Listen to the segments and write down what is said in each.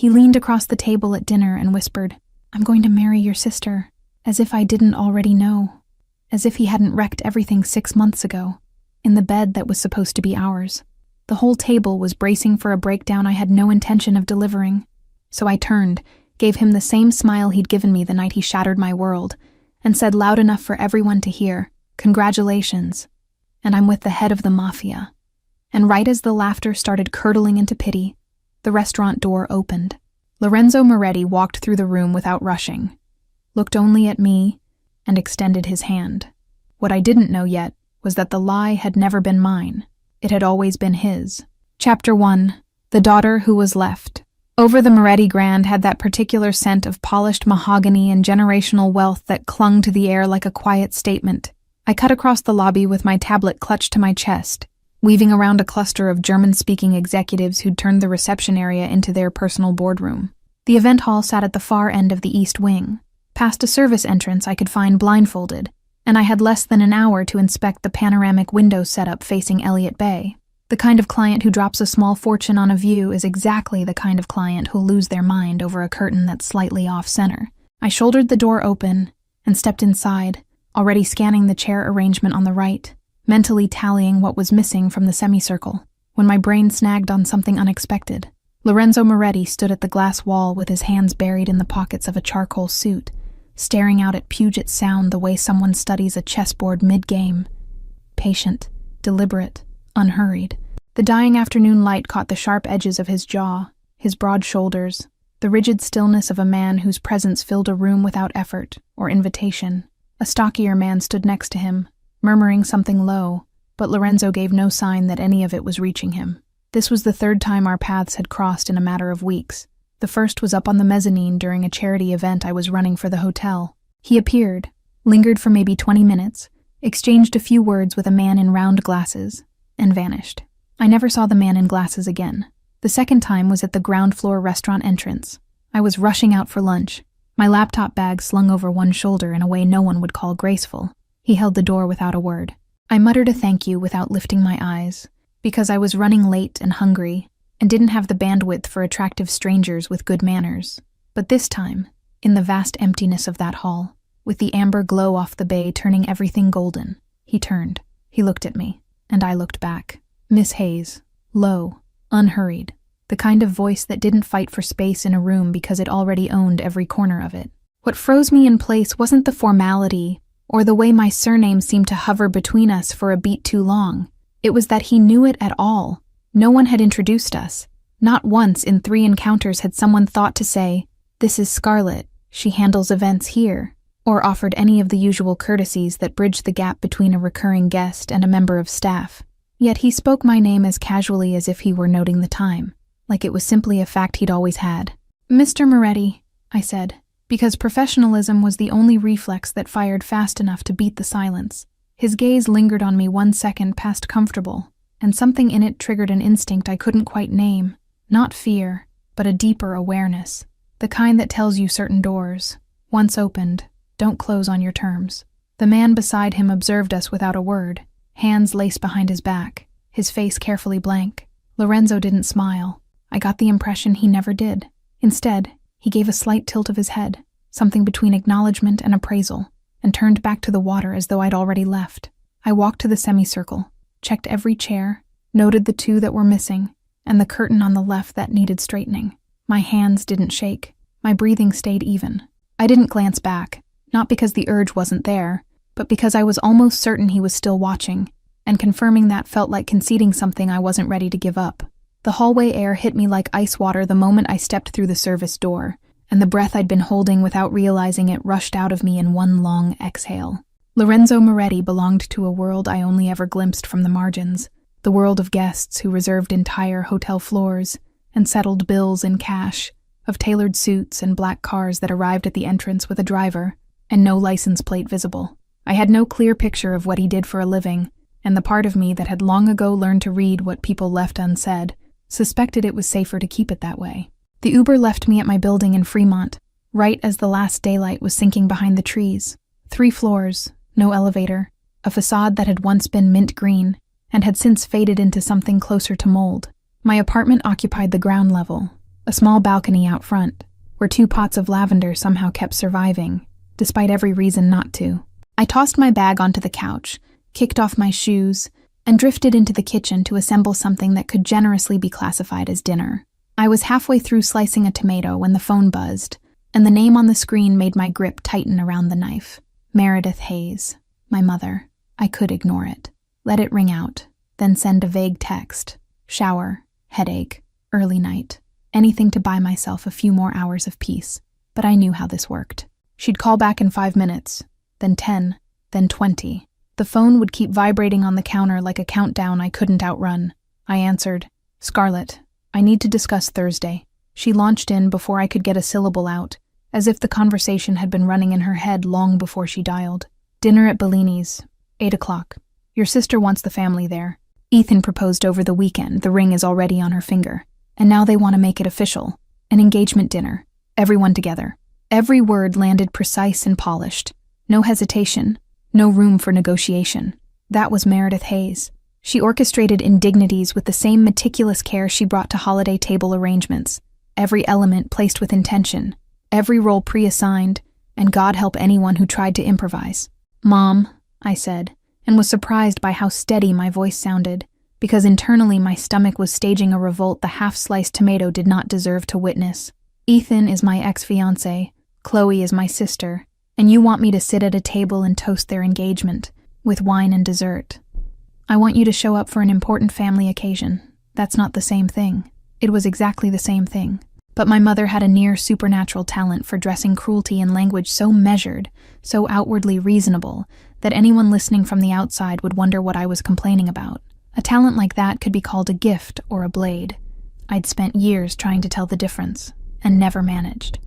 He leaned across the table at dinner and whispered, "I'm going to marry your sister," as if I didn't already know. As if he hadn't wrecked everything 6 months ago, in the bed that was supposed to be ours. The whole table was bracing for a breakdown I had no intention of delivering. So I turned, gave him the same smile he'd given me the night he shattered my world, and said loud enough for everyone to hear, "Congratulations. And I'm with the head of the Mafia." And right as the laughter started curdling into pity, the restaurant door opened. Lorenzo Moretti walked through the room without rushing, looked only at me, and extended his hand. What I didn't know yet was that the lie had never been mine. It had always been his. Chapter 1. The Daughter Who Was Left. Over the Moretti Grand had that particular scent of polished mahogany and generational wealth that clung to the air like a quiet statement. I cut across the lobby with my tablet clutched to my chest, weaving around a cluster of German-speaking executives who'd turned the reception area into their personal boardroom. The event hall sat at the far end of the east wing. Past a service entrance I could find blindfolded, and I had less than an hour to inspect the panoramic window setup facing Elliott Bay. The kind of client who drops a small fortune on a view is exactly the kind of client who'll lose their mind over a curtain that's slightly off-center. I shouldered the door open and stepped inside, already scanning the chair arrangement on the right, mentally tallying what was missing from the semicircle, when my brain snagged on something unexpected. Lorenzo Moretti stood at the glass wall with his hands buried in the pockets of a charcoal suit, staring out at Puget Sound the way someone studies a chessboard mid-game. Patient, deliberate, unhurried. The dying afternoon light caught the sharp edges of his jaw, his broad shoulders, the rigid stillness of a man whose presence filled a room without effort or invitation. A stockier man stood next to him, murmuring something low, but Lorenzo gave no sign that any of it was reaching him. This was the third time our paths had crossed in a matter of weeks. The first was up on the mezzanine during a charity event I was running for the hotel. He appeared, lingered for maybe 20 minutes, exchanged a few words with a man in round glasses, and vanished. I never saw the man in glasses again. The second time was at the ground floor restaurant entrance. I was rushing out for lunch, my laptop bag slung over one shoulder in a way no one would call graceful. He held the door without a word. I muttered a thank you without lifting my eyes, because I was running late and hungry, and didn't have the bandwidth for attractive strangers with good manners. But this time, in the vast emptiness of that hall, with the amber glow off the bay turning everything golden, he turned. He looked at me, and I looked back. Miss Hayes, low, unhurried, the kind of voice that didn't fight for space in a room because it already owned every corner of it. What froze me in place wasn't the formality or the way my surname seemed to hover between us for a beat too long. It was that he knew it at all. No one had introduced us. Not once in 3 encounters had someone thought to say, "This is Scarlett, she handles events here," or offered any of the usual courtesies that bridged the gap between a recurring guest and a member of staff. Yet he spoke my name as casually as if he were noting the time, like it was simply a fact he'd always had. "Mr. Moretti," I said, because professionalism was the only reflex that fired fast enough to beat the silence. His gaze lingered on me 1 second past comfortable, and something in it triggered an instinct I couldn't quite name. Not fear, but a deeper awareness. The kind that tells you certain doors, once opened, don't close on your terms. The man beside him observed us without a word, hands laced behind his back, his face carefully blank. Lorenzo didn't smile. I got the impression he never did. Instead, he gave a slight tilt of his head, something between acknowledgement and appraisal, and turned back to the water as though I'd already left. I walked to the semicircle, checked every chair, noted the 2 that were missing, and the curtain on the left that needed straightening. My hands didn't shake. My breathing stayed even. I didn't glance back, not because the urge wasn't there, but because I was almost certain he was still watching, and confirming that felt like conceding something I wasn't ready to give up. The hallway air hit me like ice water the moment I stepped through the service door, and the breath I'd been holding without realizing it rushed out of me in one long exhale. Lorenzo Moretti belonged to a world I only ever glimpsed from the margins, the world of guests who reserved entire hotel floors and settled bills in cash, of tailored suits and black cars that arrived at the entrance with a driver and no license plate visible. I had no clear picture of what he did for a living, and the part of me that had long ago learned to read what people left unsaid suspected it was safer to keep it that way. The Uber left me at my building in Fremont, right as the last daylight was sinking behind the trees. 3 floors, no elevator, a facade that had once been mint green and had since faded into something closer to mold. My apartment occupied the ground level, a a small balcony out front, where 2 pots of lavender somehow kept surviving, despite every reason not to. I tossed my bag onto the couch, kicked off my shoes, and drifted into the kitchen to assemble something that could generously be classified as dinner. I was halfway through slicing a tomato when the phone buzzed, and the name on the screen made my grip tighten around the knife. Meredith Hayes, my mother. I could ignore it. Let it ring out, then send a vague text. Shower, headache, early night. Anything to buy myself a few more hours of peace. But I knew how this worked. She'd call back in 5 minutes, then 10, then 20. The phone would keep vibrating on the counter like a countdown I couldn't outrun. I answered, "Scarlett, I need to discuss Thursday." She launched in before I could get a syllable out, as if the conversation had been running in her head long before she dialed. "Dinner at Bellini's, 8 o'clock. Your sister wants the family there. Ethan proposed over the weekend, the ring is already on her finger. And now they want to make it official. An engagement dinner. Everyone together." Every word landed precise and polished. No hesitation. No room for negotiation. That was Meredith Hayes. She orchestrated indignities with the same meticulous care she brought to holiday table arrangements. Every element placed with intention. Every role pre-assigned, and God help anyone who tried to improvise. "Mom," I said, and was surprised by how steady my voice sounded, because internally my stomach was staging a revolt the half-sliced tomato did not deserve to witness. "Ethan is my ex-fiancé, Chloe is my sister, and you want me to sit at a table and toast their engagement, with wine and dessert. I want you to show up for an important family occasion. That's not the same thing." It was exactly the same thing. But my mother had a near supernatural talent for dressing cruelty in language so measured, so outwardly reasonable, that anyone listening from the outside would wonder what I was complaining about. A talent like that could be called a gift or a blade. I'd spent years trying to tell the difference, and never managed.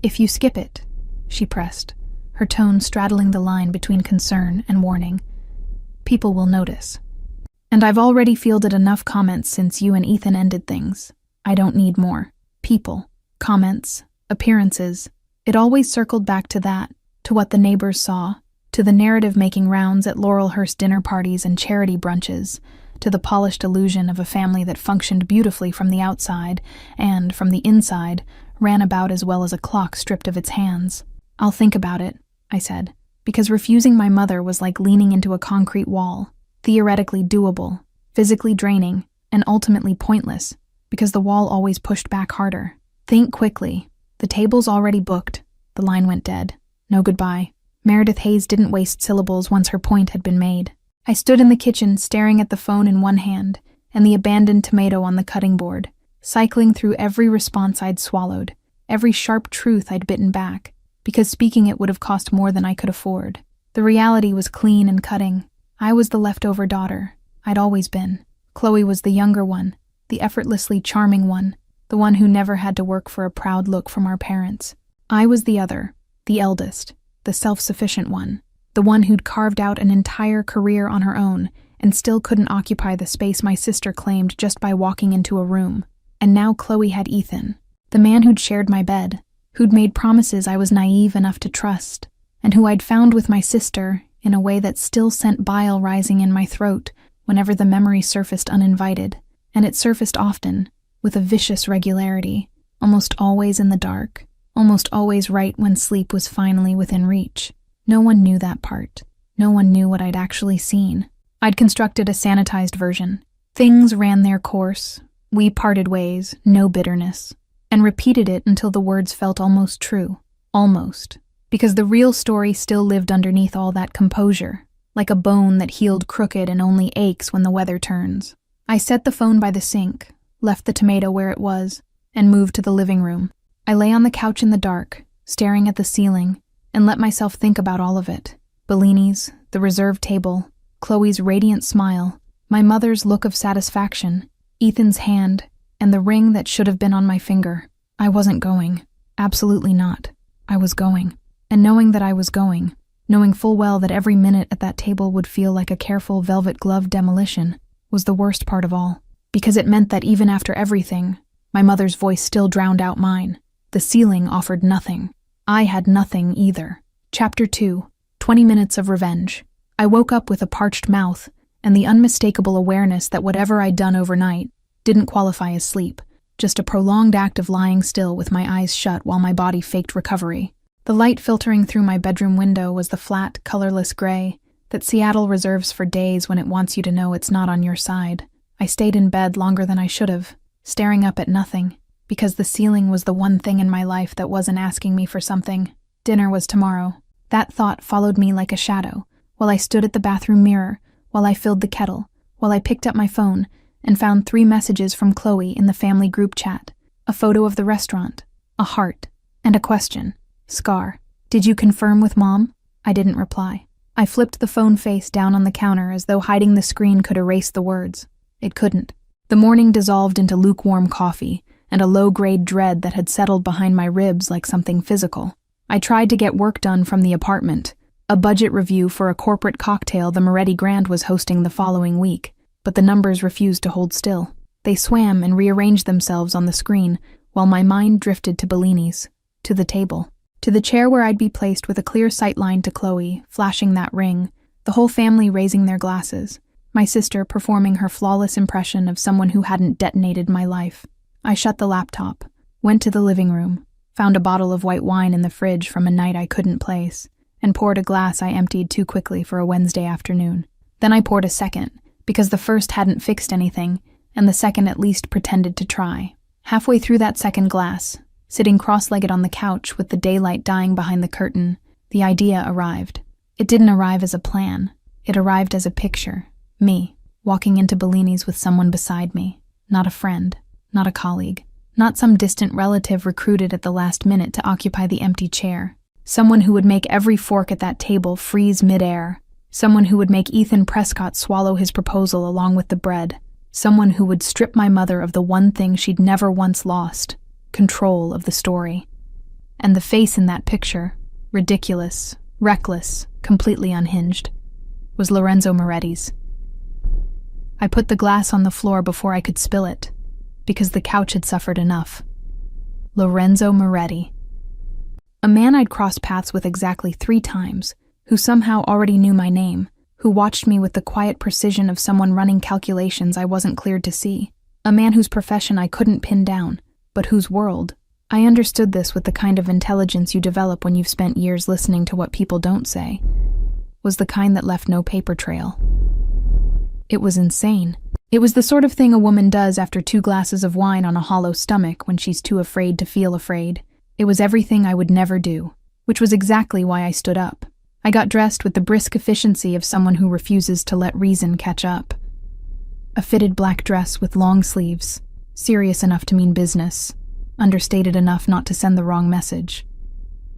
"If you skip it," she pressed, her tone straddling the line between concern and warning, "people will notice. And I've already fielded enough comments since you and Ethan ended things. I don't need more. People, comments, appearances. It always circled back to that, to what the neighbors saw, to the narrative making rounds at Laurelhurst dinner parties and charity brunches, to the polished illusion of a family that functioned beautifully from the outside and, from the inside, ran about as well as a clock stripped of its hands. "I'll think about it," I said, because refusing my mother was like leaning into a concrete wall, theoretically doable, physically draining, and ultimately pointless, because the wall always pushed back harder. "Think quickly. The table's already booked." The line went dead. No goodbye. Meredith Hayes didn't waste syllables once her point had been made. I stood in the kitchen staring at the phone in one hand and the abandoned tomato on the cutting board, cycling through every response I'd swallowed, every sharp truth I'd bitten back, because speaking it would have cost more than I could afford. The reality was clean and cutting. I was the leftover daughter. I'd always been. Chloe was the younger one, the effortlessly charming one, the one who never had to work for a proud look from our parents. I was the other, the eldest, the self-sufficient one, the one who'd carved out an entire career on her own and still couldn't occupy the space my sister claimed just by walking into a room. And now Chloe had Ethan, the man who'd shared my bed, who'd made promises I was naive enough to trust, and who I'd found with my sister in a way that still sent bile rising in my throat whenever the memory surfaced uninvited, and it surfaced often, with a vicious regularity, almost always in the dark, almost always right when sleep was finally within reach. No one knew that part. No one knew what I'd actually seen. I'd constructed a sanitized version. Things ran their course. We parted ways, no bitterness, and repeated it until the words felt almost true. Almost. Because the real story still lived underneath all that composure, like a bone that healed crooked and only aches when the weather turns. I set the phone by the sink, left the tomato where it was, and moved to the living room. I lay on the couch in the dark, staring at the ceiling, and let myself think about all of it. Bellini's, the reserved table, Chloe's radiant smile, my mother's look of satisfaction, Ethan's hand, and the ring that should have been on my finger. I wasn't going. Absolutely not. I was going. And knowing that I was going, knowing full well that every minute at that table would feel like a careful velvet-gloved demolition, was the worst part of all. Because it meant that even after everything, my mother's voice still drowned out mine. The ceiling offered nothing. I had nothing either. Chapter 2, 20 Minutes of Revenge. I woke up with a parched mouth and the unmistakable awareness that whatever I'd done overnight didn't qualify as sleep. just a prolonged act of lying still with my eyes shut while my body faked recovery. The light filtering through my bedroom window was the flat, colorless gray that Seattle reserves for days when it wants you to know it's not on your side. I stayed in bed longer than I should have, staring up at nothing, because the ceiling was the one thing in my life that wasn't asking me for something. Dinner was tomorrow. That thought followed me like a shadow, while I stood at the bathroom mirror, while I filled the kettle, while I picked up my phone and found 3 messages from Chloe in the family group chat, a photo of the restaurant, a heart, and a question. Scar, did you confirm with Mom? I didn't reply. I flipped the phone face down on the counter as though hiding the screen could erase the words. It couldn't. The morning dissolved into lukewarm coffee and a low-grade dread that had settled behind my ribs like something physical. I tried to get work done from the apartment, a budget review for a corporate cocktail the Moretti Grand was hosting the following week, but the numbers refused to hold still. They swam and rearranged themselves on the screen while my mind drifted to Bellini's, to the table, to the chair where I'd be placed with a clear sightline to Chloe, flashing that ring, the whole family raising their glasses, my sister performing her flawless impression of someone who hadn't detonated my life. I shut the laptop, went to the living room, found a bottle of white wine in the fridge from a night I couldn't place, and poured a glass I emptied too quickly for a Wednesday afternoon. Then I poured a second, because the first hadn't fixed anything, and the second at least pretended to try. Halfway through that second glass, sitting cross-legged on the couch with the daylight dying behind the curtain, the idea arrived. It didn't arrive as a plan. It arrived as a picture. Me, walking into Bellini's with someone beside me. Not a friend, not a colleague, not some distant relative recruited at the last minute to occupy the empty chair. Someone who would make every fork at that table freeze midair. Someone who would make Ethan Prescott swallow his proposal along with the bread. Someone who would strip my mother of the one thing she'd never once lost, control of the story. And the face in that picture, ridiculous, reckless, completely unhinged, was Lorenzo Moretti's. I put the glass on the floor before I could spill it, because the couch had suffered enough. Lorenzo Moretti. A man I'd crossed paths with exactly 3 times, who somehow already knew my name, who watched me with the quiet precision of someone running calculations I wasn't cleared to see. A man whose profession I couldn't pin down, but whose world. I understood this with the kind of intelligence you develop when you've spent years listening to what people don't say. Was the kind that left no paper trail. It was insane. It was the sort of thing a woman does after 2 glasses of wine on a hollow stomach when she's too afraid to feel afraid. It was everything I would never do, which was exactly why I stood up. I got dressed with the brisk efficiency of someone who refuses to let reason catch up. A fitted black dress with long sleeves, serious enough to mean business, understated enough not to send the wrong message.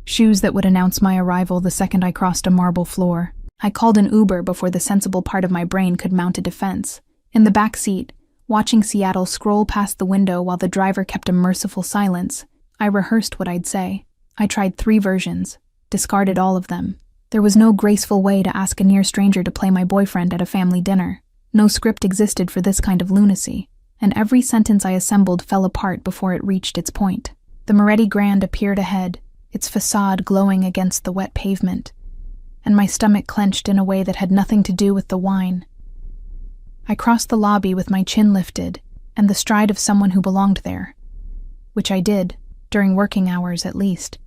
Shoes that would announce my arrival the second I crossed a marble floor. I called an Uber before the sensible part of my brain could mount a defense. In the back seat, watching Seattle scroll past the window while the driver kept a merciful silence, I rehearsed what I'd say. I tried 3 versions, discarded all of them. There was no graceful way to ask a near stranger to play my boyfriend at a family dinner. No script existed for this kind of lunacy, and every sentence I assembled fell apart before it reached its point. The Moretti Grand appeared ahead, its facade glowing against the wet pavement, and my stomach clenched in a way that had nothing to do with the wine. I crossed the lobby with my chin lifted and the stride of someone who belonged there, which I did, during working hours at least.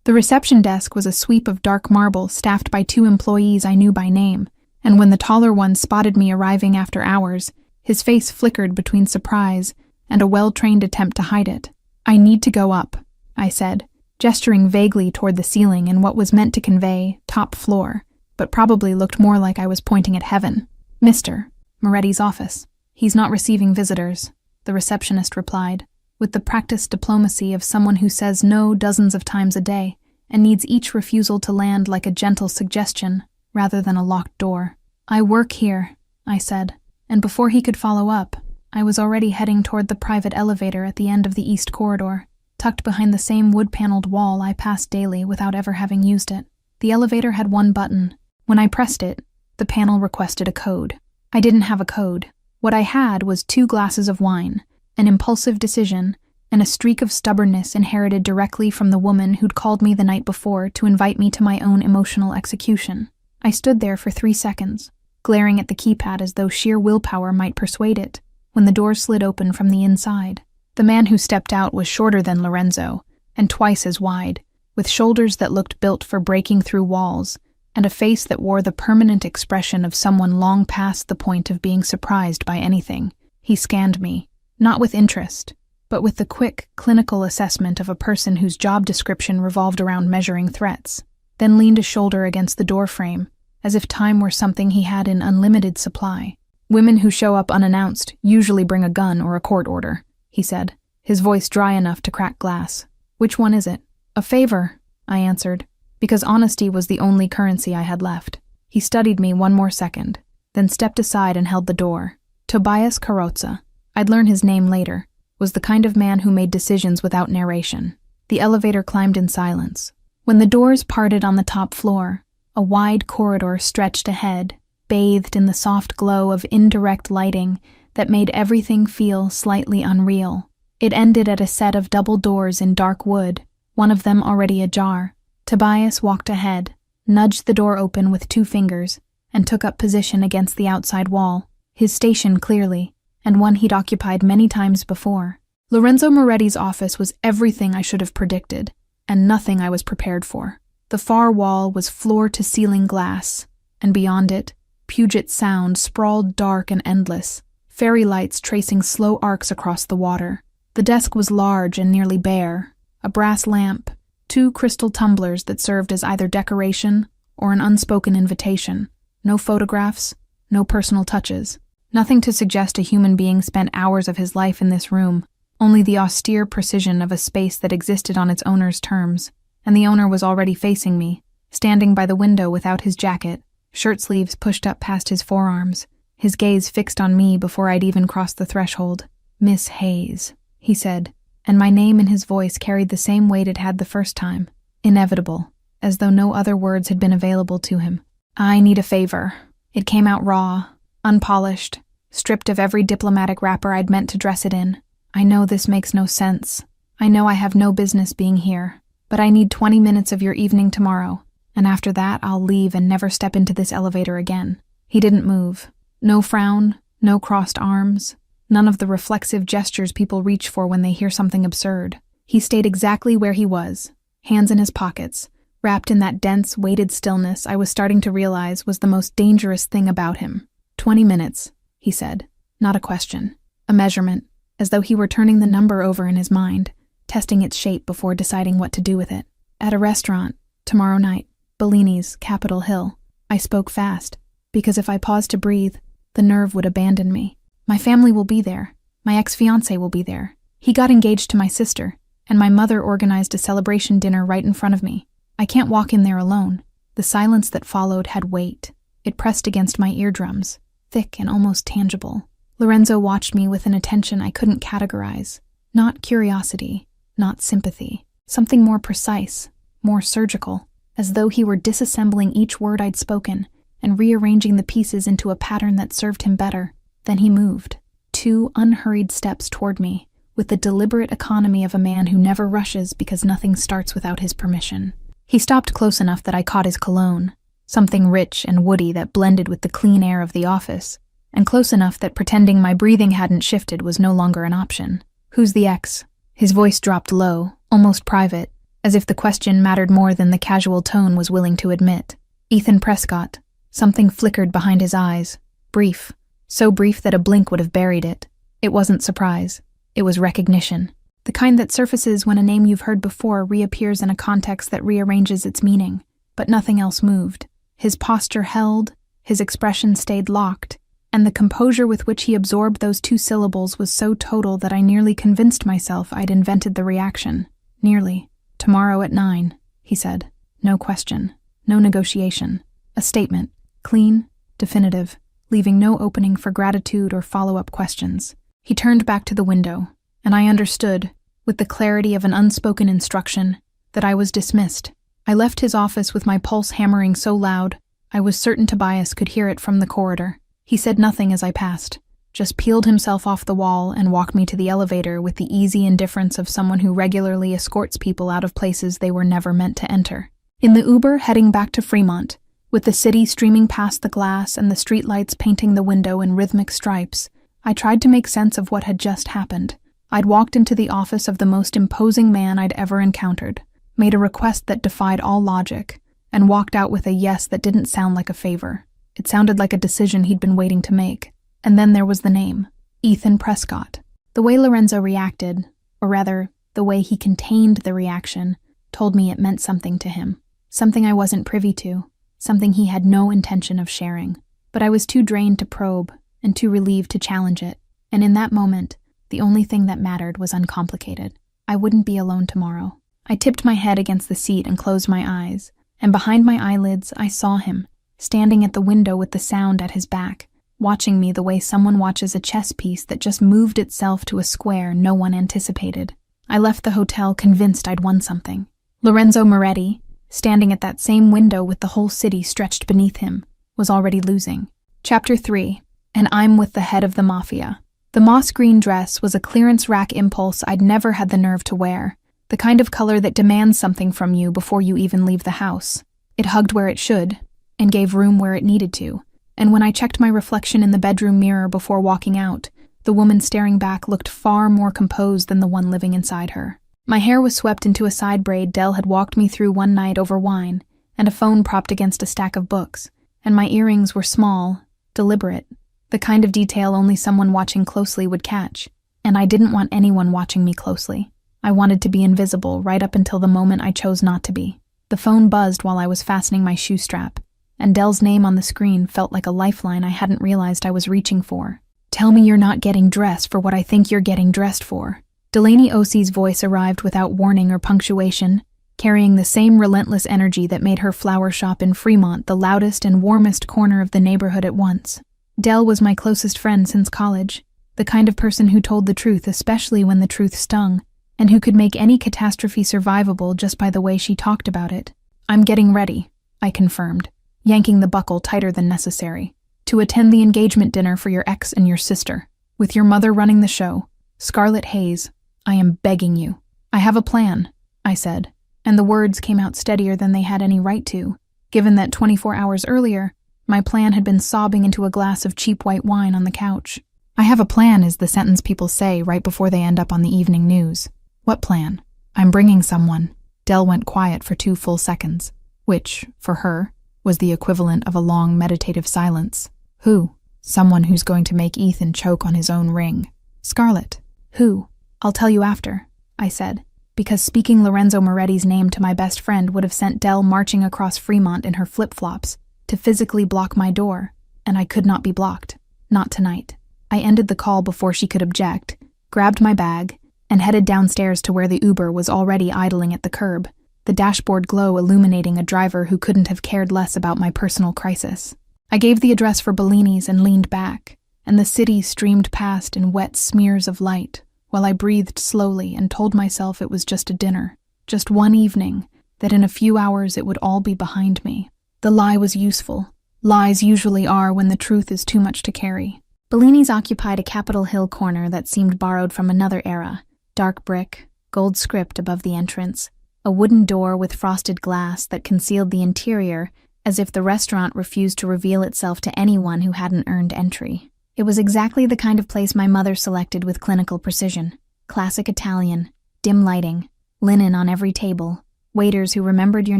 The reception desk was a sweep of dark marble staffed by 2 employees I knew by name, and when the taller one spotted me arriving after hours, his face flickered between surprise and a well-trained attempt to hide it. "I need to go up," I said, gesturing vaguely toward the ceiling in what was meant to convey top floor, but probably looked more like I was pointing at heaven. "Mr. Moretti's office. He's not receiving visitors," the receptionist replied, with the practiced diplomacy of someone who says no dozens of times a day and needs each refusal to land like a gentle suggestion rather than a locked door. "I work here," I said, and before he could follow up, I was already heading toward the private elevator at the end of the east corridor, tucked behind the same wood-paneled wall I passed daily without ever having used it. The elevator had 1 button. When I pressed it, the panel requested a code. I didn't have a code. What I had was 2 glasses of wine, an impulsive decision, and a streak of stubbornness inherited directly from the woman who'd called me the night before to invite me to my own emotional execution. I stood there for 3 seconds, glaring at the keypad as though sheer willpower might persuade it, when the door slid open from the inside. The man who stepped out was shorter than Lorenzo, and twice as wide, with shoulders that looked built for breaking through walls, and a face that wore the permanent expression of someone long past the point of being surprised by anything. He scanned me, not with interest, but with the quick, clinical assessment of a person whose job description revolved around measuring threats, then leaned a shoulder against the doorframe, as if time were something he had in unlimited supply. "Women who show up unannounced usually bring a gun or a court order," he said, his voice dry enough to crack glass. "Which one is it?" "A favor," I answered, because honesty was the only currency I had left. He studied me one more second, then stepped aside and held the door. Tobias Carrozza, I'd learn his name later, was the kind of man who made decisions without narration. The elevator climbed in silence. When the doors parted on the top floor, a wide corridor stretched ahead, bathed in the soft glow of indirect lighting that made everything feel slightly unreal. It ended at a set of double doors in dark wood, one of them already ajar. Tobias walked ahead, nudged the door open with 2 fingers, and took up position against the outside wall, his station clearly, and one he'd occupied many times before. Lorenzo Moretti's office was everything I should have predicted, and nothing I was prepared for. The far wall was floor-to-ceiling glass, and beyond it, Puget Sound sprawled dark and endless, fairy lights tracing slow arcs across the water. The desk was large and nearly bare, a brass lamp, 2 crystal tumblers that served as either decoration or an unspoken invitation. No photographs, no personal touches. Nothing to suggest a human being spent hours of his life in this room, only the austere precision of a space that existed on its owner's terms. And the owner was already facing me, standing by the window without his jacket, shirt sleeves pushed up past his forearms, his gaze fixed on me before I'd even crossed the threshold. "Miss Hayes," he said, and my name in his voice carried the same weight it had the first time, inevitable, as though no other words had been available to him. "I need a favor." It came out raw, unpolished, stripped of every diplomatic wrapper I'd meant to dress it in. "I know this makes no sense. I know I have no business being here, but I need 20 minutes of your evening tomorrow, and after that I'll leave and never step into this elevator again." He didn't move. No frown, no crossed arms, none of the reflexive gestures people reach for when they hear something absurd. He stayed exactly where he was, hands in his pockets, wrapped in that dense, weighted stillness I was starting to realize was the most dangerous thing about him. 20 minutes, he said. Not a question. A measurement, as though he were turning the number over in his mind, testing its shape before deciding what to do with it. "At a restaurant, tomorrow night, Bellini's, Capitol Hill." I spoke fast, because if I paused to breathe, the nerve would abandon me. "My family will be there. My ex-fiancé will be there. He got engaged to my sister, and my mother organized a celebration dinner right in front of me. I can't walk in there alone." The silence that followed had weight. It pressed against my eardrums, thick and almost tangible. Lorenzo watched me with an attention I couldn't categorize. Not curiosity, not sympathy. Something more precise, more surgical, as though he were disassembling each word I'd spoken and rearranging the pieces into a pattern that served him better. Then he moved, 2 unhurried steps toward me, with the deliberate economy of a man who never rushes because nothing starts without his permission. He stopped close enough that I caught his cologne, something rich and woody that blended with the clean air of the office, and close enough that pretending my breathing hadn't shifted was no longer an option. "Who's the ex?" His voice dropped low, almost private, as if the question mattered more than the casual tone was willing to admit. "Ethan Prescott." Something flickered behind his eyes. Brief. So brief that a blink would have buried it. It wasn't surprise. It was recognition. The kind that surfaces when a name you've heard before reappears in a context that rearranges its meaning. But nothing else moved. His posture held, his expression stayed locked, and the composure with which he absorbed those 2 syllables was so total that I nearly convinced myself I'd invented the reaction. Nearly. "Tomorrow at 9, he said. No question. No negotiation. A statement. Clean, definitive, leaving no opening for gratitude or follow-up questions. He turned back to the window, and I understood, with the clarity of an unspoken instruction, that I was dismissed. I left his office with my pulse hammering so loud, I was certain Tobias could hear it from the corridor. He said nothing as I passed, just peeled himself off the wall and walked me to the elevator with the easy indifference of someone who regularly escorts people out of places they were never meant to enter. In the Uber heading back to Fremont, with the city streaming past the glass and the streetlights painting the window in rhythmic stripes, I tried to make sense of what had just happened. I'd walked into the office of the most imposing man I'd ever encountered, made a request that defied all logic, and walked out with a yes that didn't sound like a favor. It sounded like a decision he'd been waiting to make. And then there was the name, Ethan Prescott. The way Lorenzo reacted, or rather, the way he contained the reaction, told me it meant something to him. Something I wasn't privy to, something he had no intention of sharing. But I was too drained to probe, and too relieved to challenge it. And in that moment, the only thing that mattered was uncomplicated. I wouldn't be alone tomorrow. I tipped my head against the seat and closed my eyes, and behind my eyelids I saw him, standing at the window with the sound at his back, watching me the way someone watches a chess piece that just moved itself to a square no one anticipated. I left the hotel convinced I'd won something. Lorenzo Moretti, standing at that same window with the whole city stretched beneath him, was already losing. Chapter 3. And I'm with the head of the Mafia. The moss green dress was a clearance rack impulse I'd never had the nerve to wear, the kind of color that demands something from you before you even leave the house. It hugged where it should, and gave room where it needed to, and when I checked my reflection in the bedroom mirror before walking out, the woman staring back looked far more composed than the one living inside her. My hair was swept into a side braid Dell had walked me through one night over wine, and a phone propped against a stack of books, and my earrings were small, deliberate, the kind of detail only someone watching closely would catch, and I didn't want anyone watching me closely. I wanted to be invisible right up until the moment I chose not to be. The phone buzzed while I was fastening my shoe strap, and Dell's name on the screen felt like a lifeline I hadn't realized I was reaching for. "Tell me you're not getting dressed for what I think you're getting dressed for." Delaney Osie's voice arrived without warning or punctuation, carrying the same relentless energy that made her flower shop in Fremont the loudest and warmest corner of the neighborhood at once. Dell was my closest friend since college, the kind of person who told the truth especially when the truth stung, and who could make any catastrophe survivable just by the way she talked about it. "I'm getting ready," I confirmed, yanking the buckle tighter than necessary, "to attend the engagement dinner for your ex and your sister, with your mother running the show. Scarlett Hayes, I am begging you." "I have a plan," I said, and the words came out steadier than they had any right to, given that 24 hours earlier, my plan had been sobbing into a glass of cheap white wine on the couch. "I have a plan" is the sentence people say right before they end up on the evening news. "What plan?" "I'm bringing someone." Dell went quiet for 2 full seconds, which, for her, was the equivalent of a long meditative silence. "Who?" "Someone who's going to make Ethan choke on his own ring." "Scarlett." "Who?" "I'll tell you after," I said, because speaking Lorenzo Moretti's name to my best friend would have sent Dell marching across Fremont in her flip-flops to physically block my door, and I could not be blocked. Not tonight. I ended the call before she could object, grabbed my bag, and headed downstairs to where the Uber was already idling at the curb, the dashboard glow illuminating a driver who couldn't have cared less about my personal crisis. I gave the address for Bellini's and leaned back, and the city streamed past in wet smears of light, while I breathed slowly and told myself it was just a dinner, just one evening, that in a few hours it would all be behind me. The lie was useful. Lies usually are when the truth is too much to carry. Bellini's occupied a Capitol Hill corner that seemed borrowed from another era. Dark brick, gold script above the entrance, a wooden door with frosted glass that concealed the interior as if the restaurant refused to reveal itself to anyone who hadn't earned entry. It was exactly the kind of place my mother selected with clinical precision. Classic Italian, dim lighting, linen on every table, waiters who remembered your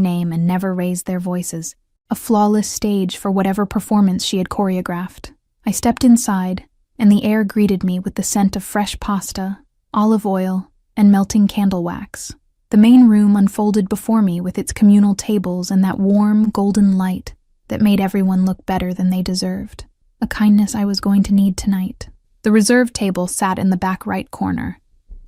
name and never raised their voices. A flawless stage for whatever performance she had choreographed. I stepped inside, and the air greeted me with the scent of fresh pasta, olive oil, and melting candle wax. The main room unfolded before me with its communal tables and that warm, golden light that made everyone look better than they deserved. A kindness I was going to need tonight. The reserved table sat in the back right corner,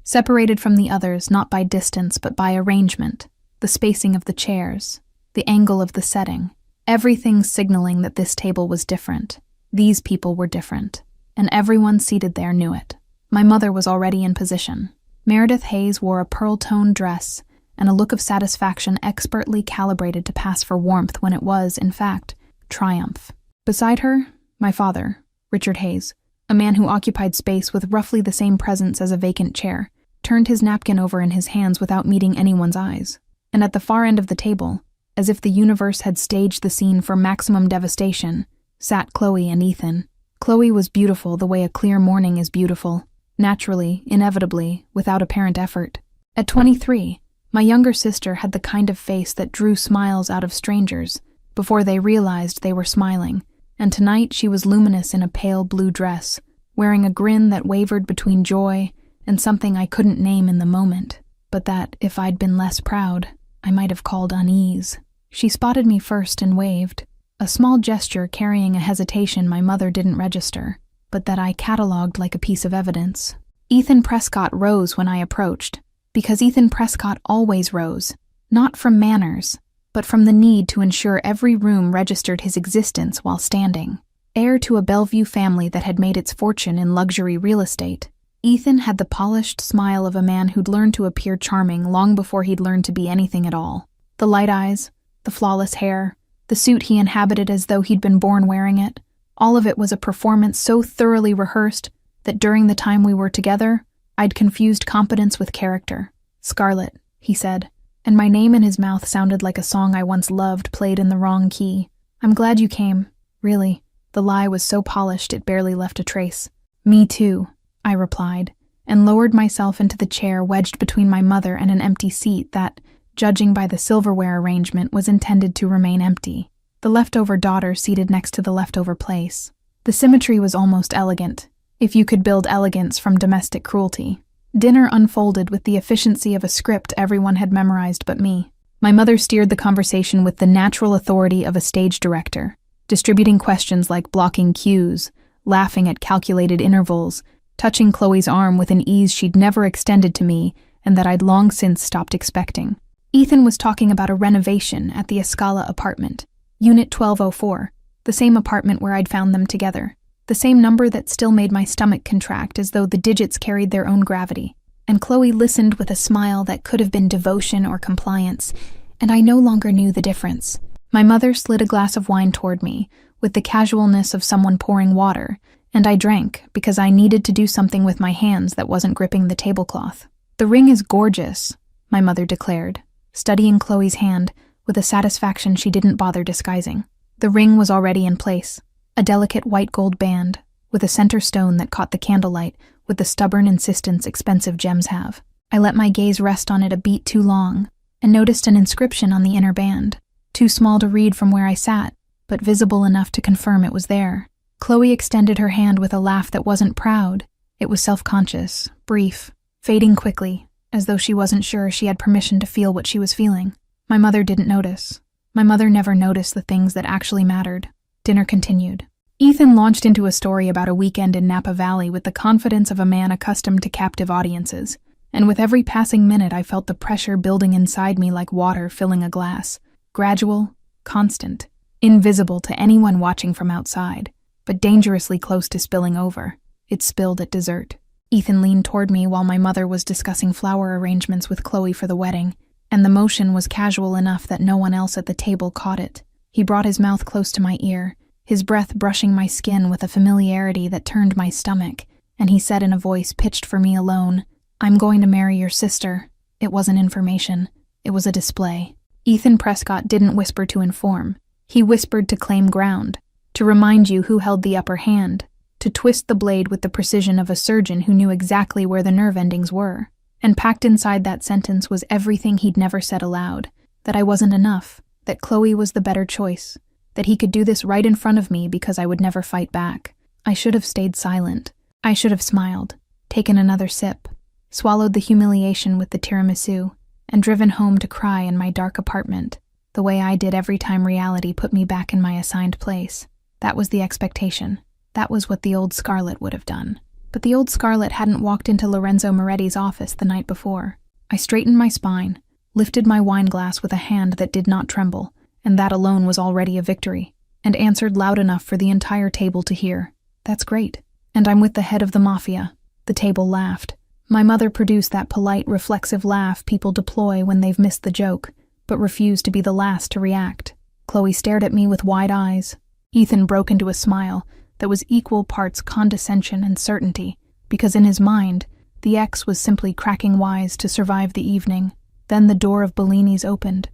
separated from the others not by distance but by arrangement, the spacing of the chairs, the angle of the setting, everything signaling that this table was different. These people were different, and everyone seated there knew it. My mother was already in position. Meredith Hayes wore a pearl-toned dress and a look of satisfaction expertly calibrated to pass for warmth when it was, in fact, triumph. Beside her, my father, Richard Hayes, a man who occupied space with roughly the same presence as a vacant chair, turned his napkin over in his hands without meeting anyone's eyes. And at the far end of the table, as if the universe had staged the scene for maximum devastation, sat Chloe and Ethan. Chloe was beautiful the way a clear morning is beautiful. naturally, inevitably, without apparent effort. At 23, my younger sister had the kind of face that drew smiles out of strangers before they realized they were smiling, and tonight she was luminous in a pale blue dress, wearing a grin that wavered between joy and something I couldn't name in the moment, but that, if I'd been less proud, I might have called unease. She spotted me first and waved, a small gesture carrying a hesitation my mother didn't register, but that I catalogued like a piece of evidence. Ethan Prescott rose when I approached, because Ethan Prescott always rose, not from manners, but from the need to ensure every room registered his existence while standing. Heir to a Bellevue family that had made its fortune in luxury real estate, Ethan had the polished smile of a man who'd learned to appear charming long before he'd learned to be anything at all. The light eyes, the flawless hair, the suit he inhabited as though he'd been born wearing it, all of it was a performance so thoroughly rehearsed that during the time we were together, I'd confused competence with character. "Scarlett," he said, and my name in his mouth sounded like a song I once loved played in the wrong key. "I'm glad you came, really." The lie was so polished it barely left a trace. "Me too," I replied, and lowered myself into the chair wedged between my mother and an empty seat that, judging by the silverware arrangement, was intended to remain empty. The leftover daughter seated next to the leftover place. The symmetry was almost elegant, if you could build elegance from domestic cruelty. Dinner unfolded with the efficiency of a script everyone had memorized but me. My mother steered the conversation with the natural authority of a stage director, distributing questions like blocking cues, laughing at calculated intervals, touching Chloe's arm with an ease she'd never extended to me and that I'd long since stopped expecting. Ethan was talking about a renovation at the Escala apartment, Unit 1204, the same apartment where I'd found them together, the same number that still made my stomach contract as though the digits carried their own gravity. And Chloe listened with a smile that could have been devotion or compliance, and I no longer knew the difference. My mother slid a glass of wine toward me, with the casualness of someone pouring water, and I drank because I needed to do something with my hands that wasn't gripping the tablecloth. "The ring is gorgeous," my mother declared, studying Chloe's hand with a satisfaction she didn't bother disguising. The ring was already in place, a delicate white gold band, with a center stone that caught the candlelight with the stubborn insistence expensive gems have. I let my gaze rest on it a beat too long, and noticed an inscription on the inner band, too small to read from where I sat, but visible enough to confirm it was there. Chloe extended her hand with a laugh that wasn't proud. It was self-conscious, brief, fading quickly, as though she wasn't sure she had permission to feel what she was feeling. My mother didn't notice. My mother never noticed the things that actually mattered. Dinner continued. Ethan launched into a story about a weekend in Napa Valley with the confidence of a man accustomed to captive audiences, and with every passing minute I felt the pressure building inside me like water filling a glass. Gradual, constant, invisible to anyone watching from outside, but dangerously close to spilling over. It spilled at dessert. Ethan leaned toward me while my mother was discussing flower arrangements with Chloe for the wedding, and the motion was casual enough that no one else at the table caught it. He brought his mouth close to my ear, his breath brushing my skin with a familiarity that turned my stomach, and he said in a voice pitched for me alone, "I'm going to marry your sister." It wasn't information. It was a display. Ethan Prescott didn't whisper to inform. He whispered to claim ground, to remind you who held the upper hand, to twist the blade with the precision of a surgeon who knew exactly where the nerve endings were. And packed inside that sentence was everything he'd never said aloud, that I wasn't enough, that Chloe was the better choice, that he could do this right in front of me because I would never fight back. I should have stayed silent. I should have smiled, taken another sip, swallowed the humiliation with the tiramisu, and driven home to cry in my dark apartment, the way I did every time reality put me back in my assigned place. That was the expectation. That was what the old Scarlett would have done. But the old Scarlett hadn't walked into Lorenzo Moretti's office the night before. I straightened my spine, lifted my wine glass with a hand that did not tremble, and that alone was already a victory, and answered loud enough for the entire table to hear. "That's great. And I'm with the head of the Mafia." The table laughed. My mother produced that polite, reflexive laugh people deploy when they've missed the joke, but refuse to be the last to react. Chloe stared at me with wide eyes. Ethan broke into a smile that was equal parts condescension and certainty, because in his mind, the ex was simply cracking wise to survive the evening. Then the door of Bellini's opened.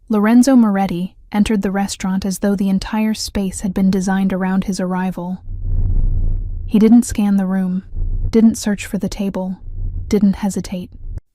Lorenzo Moretti entered the restaurant as though the entire space had been designed around his arrival. He didn't scan the room. didn't search for the table, didn't hesitate.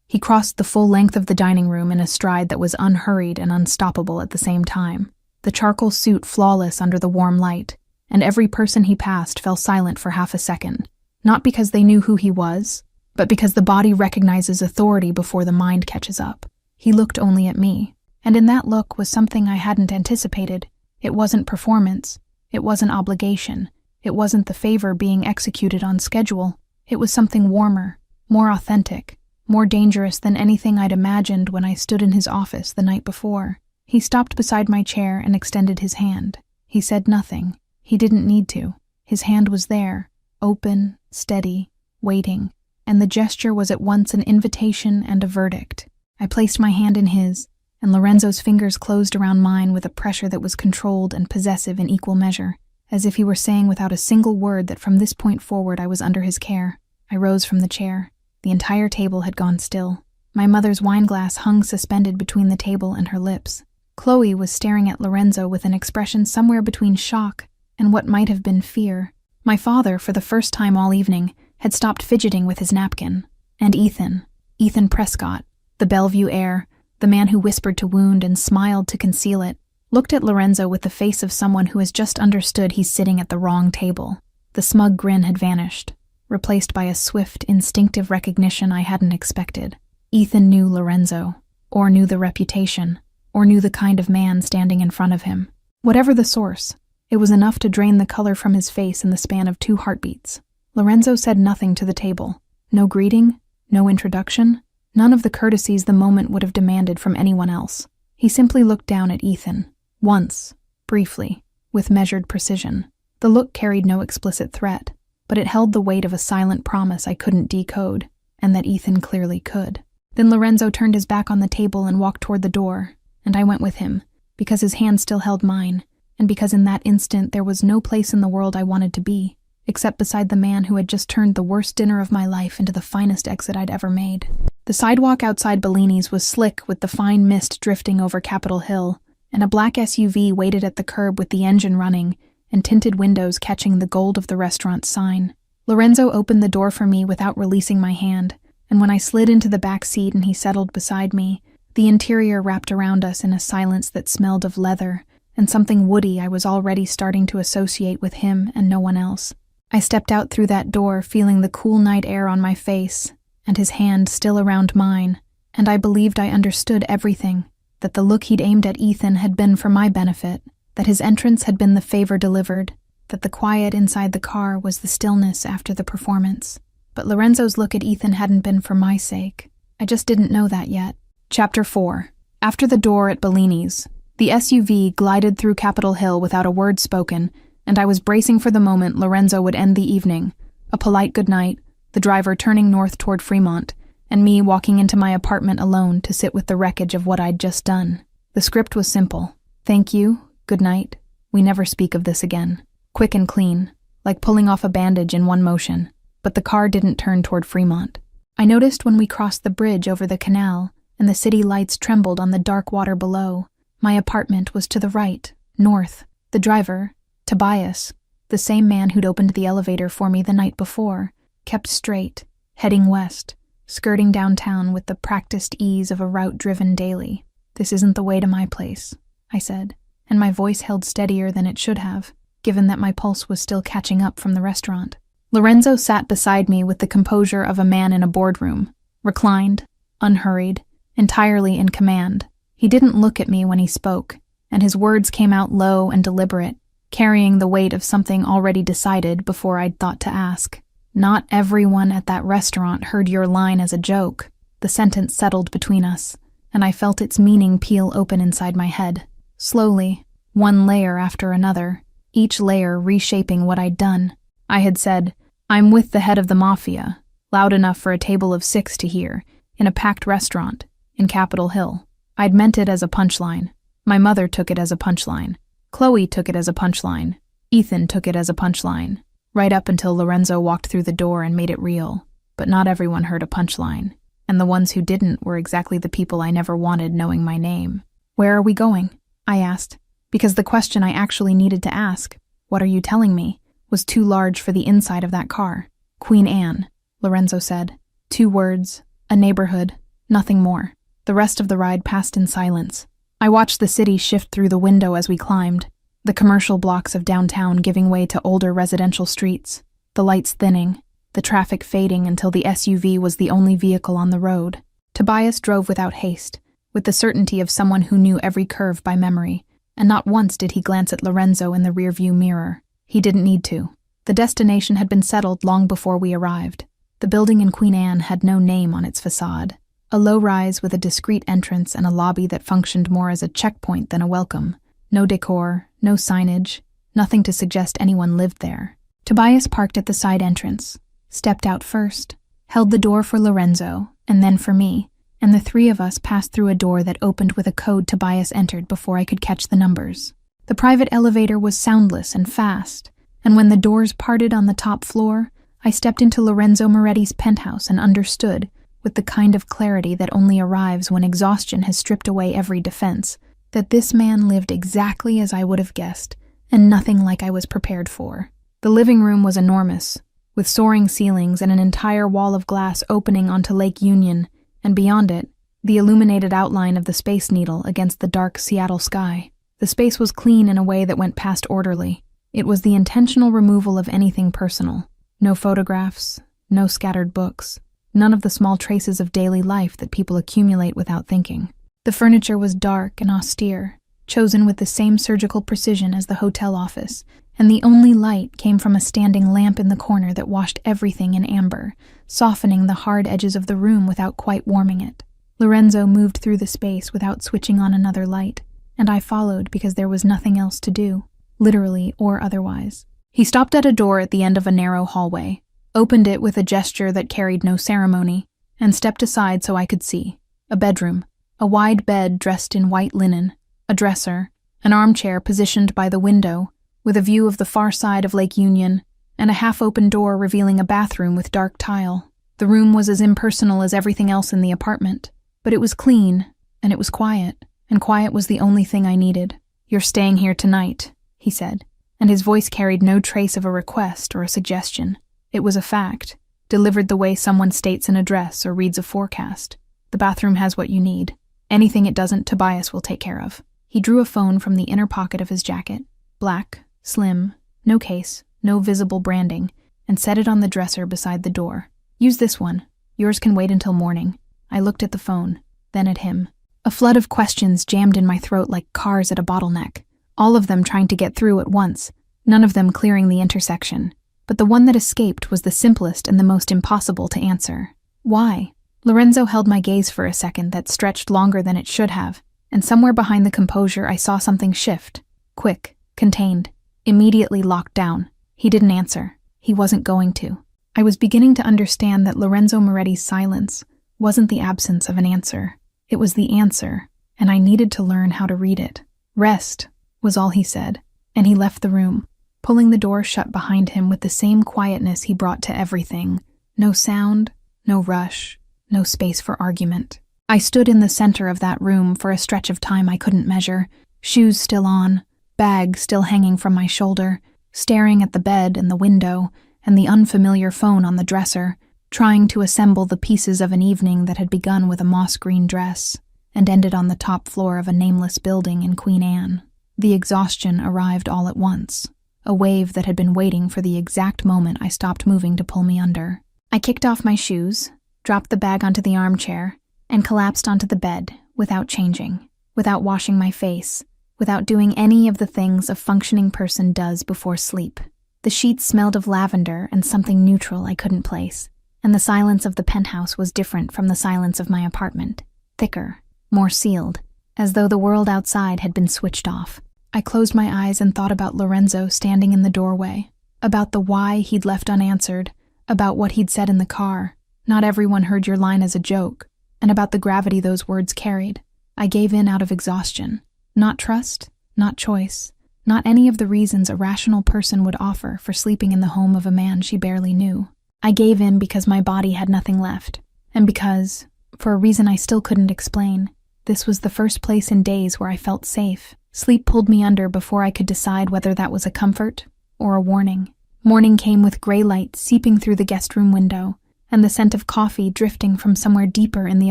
He crossed the full length of the dining room in a stride that was unhurried and unstoppable at the same time, the charcoal suit flawless under the warm light, and every person he passed fell silent for half a second, not because they knew who he was, but because the body recognizes authority before the mind catches up. He looked only at me, and in that look was something I hadn't anticipated. It wasn't performance, it wasn't obligation, it wasn't the favor being executed on schedule. It was something warmer, more authentic, more dangerous than anything I'd imagined when I stood in his office the night before. He stopped beside my chair and extended his hand. He said nothing. He didn't need to. His hand was there, open, steady, waiting, and the gesture was at once an invitation and a verdict. I placed my hand in his, and Lorenzo's fingers closed around mine with a pressure that was controlled and possessive in equal measure, as if he were saying without a single word that from this point forward I was under his care. I rose from the chair. The entire table had gone still. My mother's wineglass hung suspended between the table and her lips. Chloe was staring at Lorenzo with an expression somewhere between shock and what might have been fear. My father, for the first time all evening, had stopped fidgeting with his napkin. And Ethan Prescott, the Bellevue heir, the man who whispered to wound and smiled to conceal it, looked at Lorenzo with the face of someone who has just understood he's sitting at the wrong table. The smug grin had vanished, replaced by a swift, instinctive recognition I hadn't expected. Ethan knew Lorenzo, or knew the reputation, or knew the kind of man standing in front of him. Whatever the source, it was enough to drain the color from his face in the span of 2 heartbeats. Lorenzo said nothing to the table. No greeting, no introduction, none of the courtesies the moment would have demanded from anyone else. He simply looked down at Ethan, once, briefly, with measured precision. The look carried no explicit threat, but it held the weight of a silent promise I couldn't decode, and that Ethan clearly could. Then Lorenzo turned his back on the table and walked toward the door, and I went with him, because his hand still held mine, and because in that instant there was no place in the world I wanted to be, except beside the man who had just turned the worst dinner of my life into the finest exit I'd ever made. The sidewalk outside Bellini's was slick with the fine mist drifting over Capitol Hill, and a black SUV waited at the curb with the engine running, and tinted windows catching the gold of the restaurant's sign. Lorenzo opened the door for me without releasing my hand, and when I slid into the back seat and he settled beside me, the interior wrapped around us in a silence that smelled of leather, and something woody I was already starting to associate with him and no one else. I stepped out through that door feeling the cool night air on my face, and his hand still around mine, and I believed I understood everything, that the look he'd aimed at Ethan had been for my benefit, that his entrance had been the favor delivered, that the quiet inside the car was the stillness after the performance. But Lorenzo's look at Ethan hadn't been for my sake. I just didn't know that yet. Chapter 4. After the door at Bellini's, the SUV glided through Capitol Hill without a word spoken, and I was bracing for the moment Lorenzo would end the evening, a polite goodnight, the driver turning north toward Fremont, and me walking into my apartment alone to sit with the wreckage of what I'd just done. The script was simple. Thank you, good night, we never speak of this again. Quick and clean, like pulling off a bandage in one motion. But the car didn't turn toward Fremont. I noticed when we crossed the bridge over the canal, and the city lights trembled on the dark water below. My apartment was to the right, north. The driver, Tobias, the same man who'd opened the elevator for me the night before, kept straight, heading west, skirting downtown with the practiced ease of a route driven daily. This isn't the way to my place, I said, and my voice held steadier than it should have, given that my pulse was still catching up from the restaurant. Lorenzo sat beside me with the composure of a man in a boardroom, reclined, unhurried, entirely in command. He didn't look at me when he spoke, and his words came out low and deliberate, carrying the weight of something already decided before I'd thought to ask. Not everyone at that restaurant heard your line as a joke. The sentence settled between us, and I felt its meaning peel open inside my head. Slowly, one layer after another, each layer reshaping what I'd done. I had said, I'm with the head of the Mafia, loud enough for a table of 6 to hear, in a packed restaurant, in Capitol Hill. I'd meant it as a punchline. My mother took it as a punchline. Chloe took it as a punchline. Ethan took it as a punchline. Right up until Lorenzo walked through the door and made it real. But not everyone heard a punchline, and the ones who didn't were exactly the people I never wanted knowing my name. Where are we going? I asked, because the question I actually needed to ask, what are you telling me, was too large for the inside of that car. Queen Anne. Lorenzo said. 2 words, a neighborhood, nothing more. The rest of the ride passed in silence. I watched the city shift through the window as we climbed, the commercial blocks of downtown giving way to older residential streets, the lights thinning, the traffic fading until the SUV was the only vehicle on the road. Tobias drove without haste, with the certainty of someone who knew every curve by memory, and not once did he glance at Lorenzo in the rearview mirror. He didn't need to. The destination had been settled long before we arrived. The building in Queen Anne had no name on its facade. A low-rise with a discreet entrance and a lobby that functioned more as a checkpoint than a welcome. No decor, no signage, nothing to suggest anyone lived there. Tobias parked at the side entrance, stepped out first, held the door for Lorenzo, and then for me, and the 3 of us passed through a door that opened with a code Tobias entered before I could catch the numbers. The private elevator was soundless and fast, and when the doors parted on the top floor, I stepped into Lorenzo Moretti's penthouse and understood, with the kind of clarity that only arrives when exhaustion has stripped away every defense, that this man lived exactly as I would have guessed, and nothing like I was prepared for. The living room was enormous, with soaring ceilings and an entire wall of glass opening onto Lake Union, and beyond it, the illuminated outline of the Space Needle against the dark Seattle sky. The space was clean in a way that went past orderly. It was the intentional removal of anything personal. No photographs, no scattered books, none of the small traces of daily life that people accumulate without thinking. The furniture was dark and austere, chosen with the same surgical precision as the hotel office, and the only light came from a standing lamp in the corner that washed everything in amber, softening the hard edges of the room without quite warming it. Lorenzo moved through the space without switching on another light, and I followed because there was nothing else to do, literally or otherwise. He stopped at a door at the end of a narrow hallway, opened it with a gesture that carried no ceremony, and stepped aside so I could see. A bedroom, a wide bed dressed in white linen, a dresser, an armchair positioned by the window, with a view of the far side of Lake Union, and a half-open door revealing a bathroom with dark tile. The room was as impersonal as everything else in the apartment, but it was clean, and it was quiet, and quiet was the only thing I needed. "You're staying here tonight," he said, and his voice carried no trace of a request or a suggestion. It was a fact, delivered the way someone states an address or reads a forecast. The bathroom has what you need. Anything it doesn't, Tobias will take care of. He drew a phone from the inner pocket of his jacket, black, slim, no case, no visible branding, and set it on the dresser beside the door. "Use this one. Yours can wait until morning." I looked at the phone, then at him. A flood of questions jammed in my throat like cars at a bottleneck, all of them trying to get through at once, none of them clearing the intersection. But the one that escaped was the simplest and the most impossible to answer. Why? Lorenzo held my gaze for a second that stretched longer than it should have, and somewhere behind the composure I saw something shift. Quick, contained, immediately locked down. He didn't answer. He wasn't going to. I was beginning to understand that Lorenzo Moretti's silence wasn't the absence of an answer. It was the answer, and I needed to learn how to read it. "Rest," was all he said, and he left the room, pulling the door shut behind him with the same quietness he brought to everything. No sound, no rush, no space for argument. I stood in the center of that room for a stretch of time I couldn't measure, shoes still on, bag still hanging from my shoulder, staring at the bed and the window and the unfamiliar phone on the dresser, trying to assemble the pieces of an evening that had begun with a moss-green dress and ended on the top floor of a nameless building in Queen Anne. The exhaustion arrived all at once, a wave that had been waiting for the exact moment I stopped moving to pull me under. I kicked off my shoes, dropped the bag onto the armchair, and collapsed onto the bed without changing, without washing my face, without doing any of the things a functioning person does before sleep. The sheets smelled of lavender and something neutral I couldn't place, and the silence of the penthouse was different from the silence of my apartment, thicker, more sealed, as though the world outside had been switched off. I closed my eyes and thought about Lorenzo standing in the doorway, about the why he'd left unanswered, about what he'd said in the car, "Not everyone heard your line as a joke," and about the gravity those words carried. I gave in out of exhaustion. Not trust, not choice, not any of the reasons a rational person would offer for sleeping in the home of a man she barely knew. I gave in because my body had nothing left, and because, for a reason I still couldn't explain, this was the first place in days where I felt safe. Sleep pulled me under before I could decide whether that was a comfort or a warning. Morning came with gray light seeping through the guest room window, and the scent of coffee drifting from somewhere deeper in the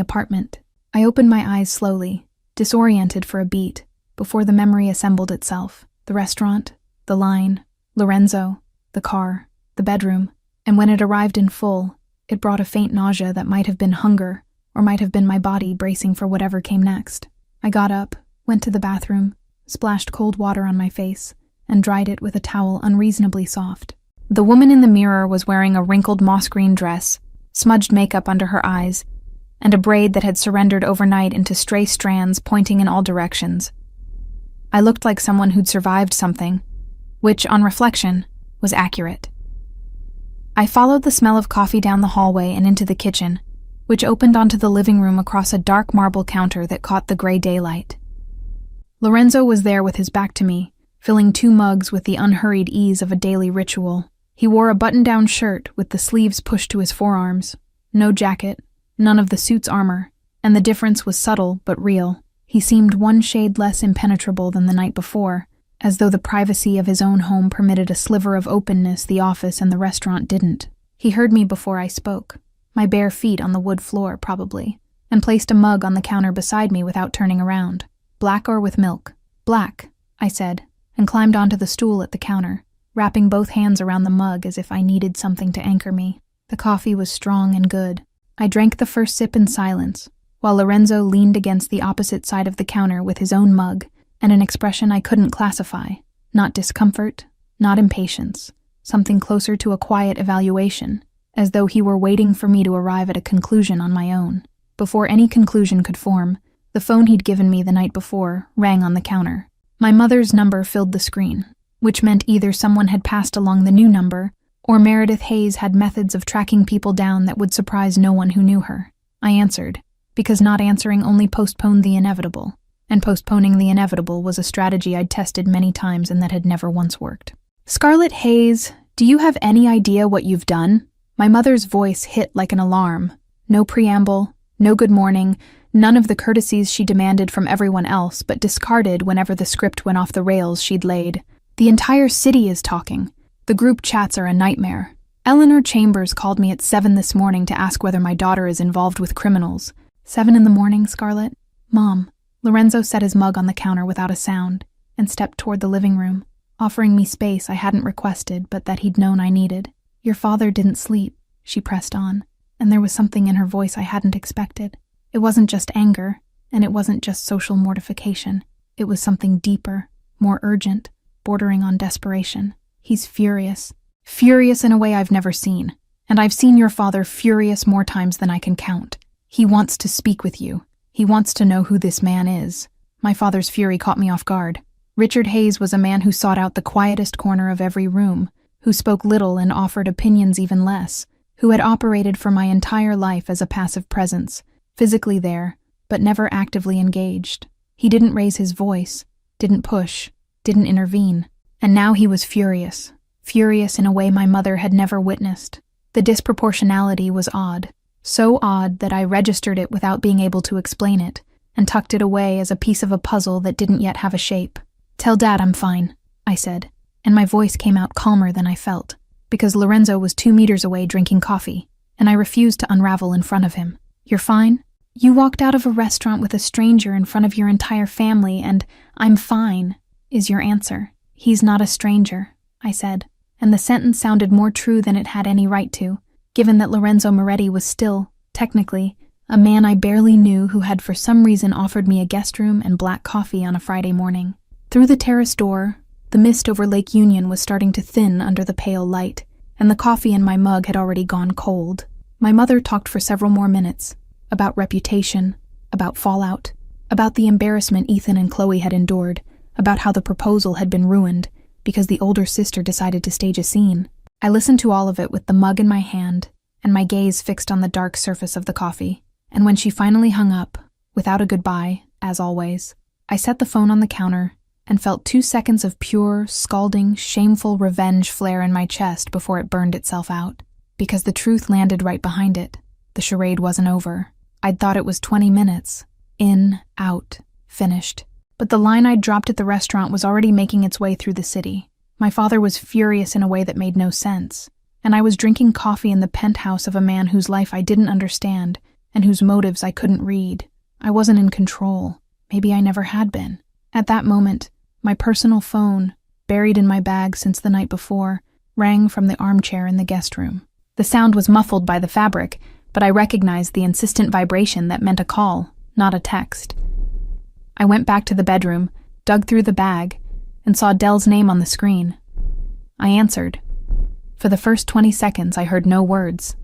apartment. I opened my eyes slowly, disoriented for a beat, before the memory assembled itself. The restaurant, the line, Lorenzo, the car, the bedroom, and when it arrived in full, it brought a faint nausea that might have been hunger, or might have been my body bracing for whatever came next. I got up, went to the bathroom, splashed cold water on my face, and dried it with a towel unreasonably soft. The woman in the mirror was wearing a wrinkled moss-green dress, smudged makeup under her eyes, and a braid that had surrendered overnight into stray strands pointing in all directions. I looked like someone who'd survived something, which, on reflection, was accurate. I followed the smell of coffee down the hallway and into the kitchen, which opened onto the living room across a dark marble counter that caught the gray daylight. Lorenzo was there with his back to me, filling 2 mugs with the unhurried ease of a daily ritual. He wore a button-down shirt with the sleeves pushed to his forearms, no jacket, none of the suit's armor, and the difference was subtle but real. He seemed 1 shade less impenetrable than the night before, as though the privacy of his own home permitted a sliver of openness the office and the restaurant didn't. He heard me before I spoke, my bare feet on the wood floor probably, and placed a mug on the counter beside me without turning around. "Black or with milk?" "Black," I said, and climbed onto the stool at the counter, wrapping both hands around the mug as if I needed something to anchor me. The coffee was strong and good. I drank the first sip in silence, while Lorenzo leaned against the opposite side of the counter with his own mug and an expression I couldn't classify. Not discomfort, not impatience, something closer to a quiet evaluation, as though he were waiting for me to arrive at a conclusion on my own. Before any conclusion could form, the phone he'd given me the night before rang on the counter. My mother's number filled the screen, which meant either someone had passed along the new number, or Meredith Hayes had methods of tracking people down that would surprise no one who knew her. I answered, because not answering only postponed the inevitable, and postponing the inevitable was a strategy I'd tested many times and that had never once worked. "Scarlett Hayes, do you have any idea what you've done?" My mother's voice hit like an alarm. No preamble, no good morning, none of the courtesies she demanded from everyone else, but discarded whenever the script went off the rails she'd laid. "The entire city is talking. The group chats are a nightmare. Eleanor Chambers called me at 7 this morning to ask whether my daughter is involved with criminals." 7 in the morning, Scarlett? "Mom." Lorenzo set his mug on the counter without a sound and stepped toward the living room, offering me space I hadn't requested but that he'd known I needed. "Your father didn't sleep," she pressed on, and there was something in her voice I hadn't expected. It wasn't just anger, and it wasn't just social mortification. It was something deeper, more urgent, bordering on desperation. "He's furious. Furious in a way I've never seen. And I've seen your father furious more times than I can count. He wants to speak with you. He wants to know who this man is." My father's fury caught me off guard. Richard Hayes was a man who sought out the quietest corner of every room, who spoke little and offered opinions even less, who had operated for my entire life as a passive presence, physically there, but never actively engaged. He didn't raise his voice, didn't push, didn't intervene. And now he was furious in a way my mother had never witnessed. The disproportionality was odd, so odd that I registered it without being able to explain it, and tucked it away as a piece of a puzzle that didn't yet have a shape. "Tell Dad I'm fine," I said, and my voice came out calmer than I felt, because Lorenzo was 2 meters away drinking coffee, and I refused to unravel in front of him. "You're fine? You walked out of a restaurant with a stranger in front of your entire family, and 'I'm fine' is your answer." "He's not a stranger," I said, and the sentence sounded more true than it had any right to, given that Lorenzo Moretti was still, technically, a man I barely knew who had for some reason offered me a guest room and black coffee on a Friday morning. Through the terrace door, the mist over Lake Union was starting to thin under the pale light, and the coffee in my mug had already gone cold. My mother talked for several more minutes, about reputation, about fallout, about the embarrassment Ethan and Chloe had endured, about how the proposal had been ruined because the older sister decided to stage a scene. I listened to all of it with the mug in my hand and my gaze fixed on the dark surface of the coffee, and when she finally hung up, without a goodbye, as always, I set the phone on the counter and felt 2 seconds of pure, scalding, shameful revenge flare in my chest before it burned itself out, because the truth landed right behind it. The charade wasn't over. I'd thought it was 20 minutes. In, out, finished. But the line I'd dropped at the restaurant was already making its way through the city. My father was furious in a way that made no sense, and I was drinking coffee in the penthouse of a man whose life I didn't understand and whose motives I couldn't read. I wasn't in control. Maybe I never had been. At that moment, my personal phone, buried in my bag since the night before, rang from the armchair in the guest room. The sound was muffled by the fabric, but I recognized the insistent vibration that meant a call, not a text. I went back to the bedroom, dug through the bag, and saw Dell's name on the screen. I answered. For the first 20 seconds, I heard no words.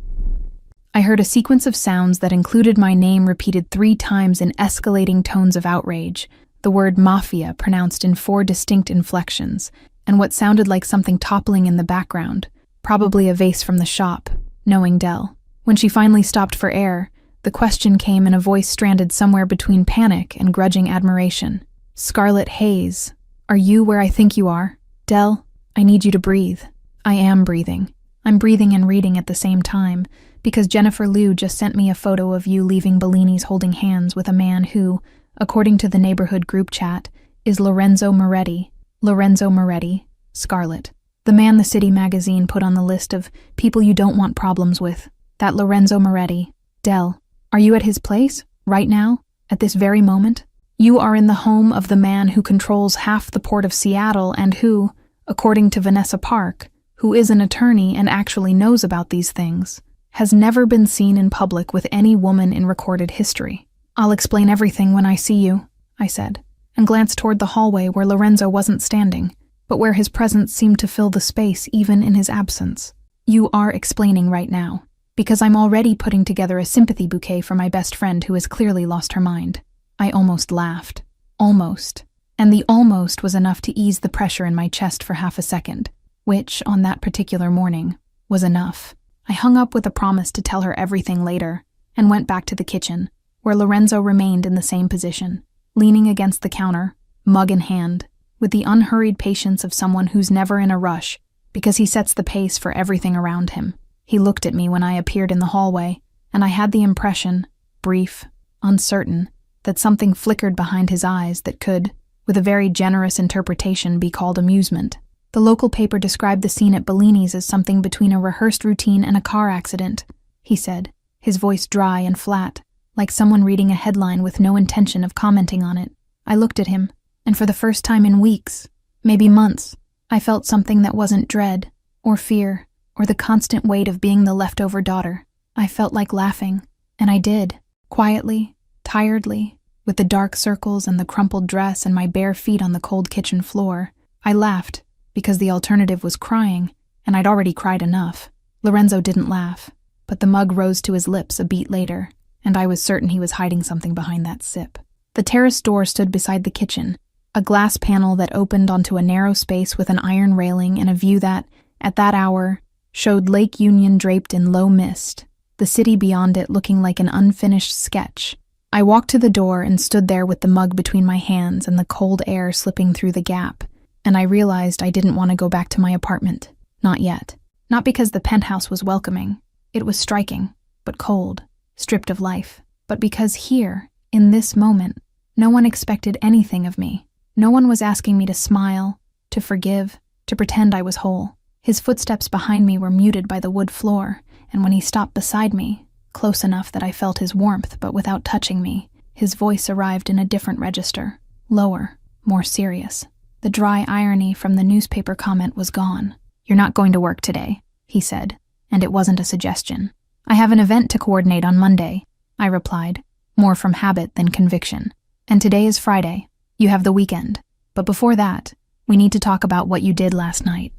I heard a sequence of sounds that included my name repeated 3 times in escalating tones of outrage, the word Mafia pronounced in 4 distinct inflections, and what sounded like something toppling in the background, probably a vase from the shop, knowing Dell. When she finally stopped for air, the question came in a voice stranded somewhere between panic and grudging admiration. Scarlet Hayes, are you where I think you are? Dell, I need you to breathe. I am breathing. I'm breathing and reading at the same time, because Jennifer Liu just sent me a photo of you leaving Bellini's holding hands with a man who, according to the neighborhood group chat, is Lorenzo Moretti. Lorenzo Moretti, Scarlet. The man the City magazine put on the list of people you don't want problems with. That Lorenzo Moretti. Dell, are you at his place, right now, at this very moment? You are in the home of the man who controls half the port of Seattle and who, according to Vanessa Park, who is an attorney and actually knows about these things, has never been seen in public with any woman in recorded history. I'll explain everything when I see you, I said, and glanced toward the hallway where Lorenzo wasn't standing, but where his presence seemed to fill the space even in his absence. You are explaining right now, because I'm already putting together a sympathy bouquet for my best friend who has clearly lost her mind. I almost laughed. Almost. And the almost was enough to ease the pressure in my chest for half a second, which, on that particular morning, was enough. I hung up with a promise to tell her everything later, and went back to the kitchen, where Lorenzo remained in the same position, leaning against the counter, mug in hand, with the unhurried patience of someone who's never in a rush, because he sets the pace for everything around him. He looked at me when I appeared in the hallway, and I had the impression, brief, uncertain, that something flickered behind his eyes that could, with a very generous interpretation, be called amusement. The local paper described the scene at Bellini's as something between a rehearsed routine and a car accident, he said, his voice dry and flat, like someone reading a headline with no intention of commenting on it. I looked at him, and for the first time in weeks, maybe months, I felt something that wasn't dread, or fear, or the constant weight of being the leftover daughter. I felt like laughing, and I did, quietly, tiredly, with the dark circles and the crumpled dress and my bare feet on the cold kitchen floor. I laughed, because the alternative was crying, and I'd already cried enough. Lorenzo didn't laugh, but the mug rose to his lips a beat later, and I was certain he was hiding something behind that sip. The terrace door stood beside the kitchen, a glass panel that opened onto a narrow space with an iron railing and a view that, at that hour, showed Lake Union draped in low mist, the city beyond it looking like an unfinished sketch. I walked to the door and stood there with the mug between my hands and the cold air slipping through the gap, and I realized I didn't want to go back to my apartment. Not yet. Not because the penthouse was welcoming. It was striking, but cold, stripped of life. But because here, in this moment, no one expected anything of me. No one was asking me to smile, to forgive, to pretend I was whole. His footsteps behind me were muted by the wood floor, and when he stopped beside me, close enough that I felt his warmth but without touching me, his voice arrived in a different register, lower, more serious. The dry irony from the newspaper comment was gone. "You're not going to work today," he said, and it wasn't a suggestion. "I have an event to coordinate on Monday," I replied, more from habit than conviction. "And today is Friday. You have the weekend. But before that, we need to talk about what you did last night."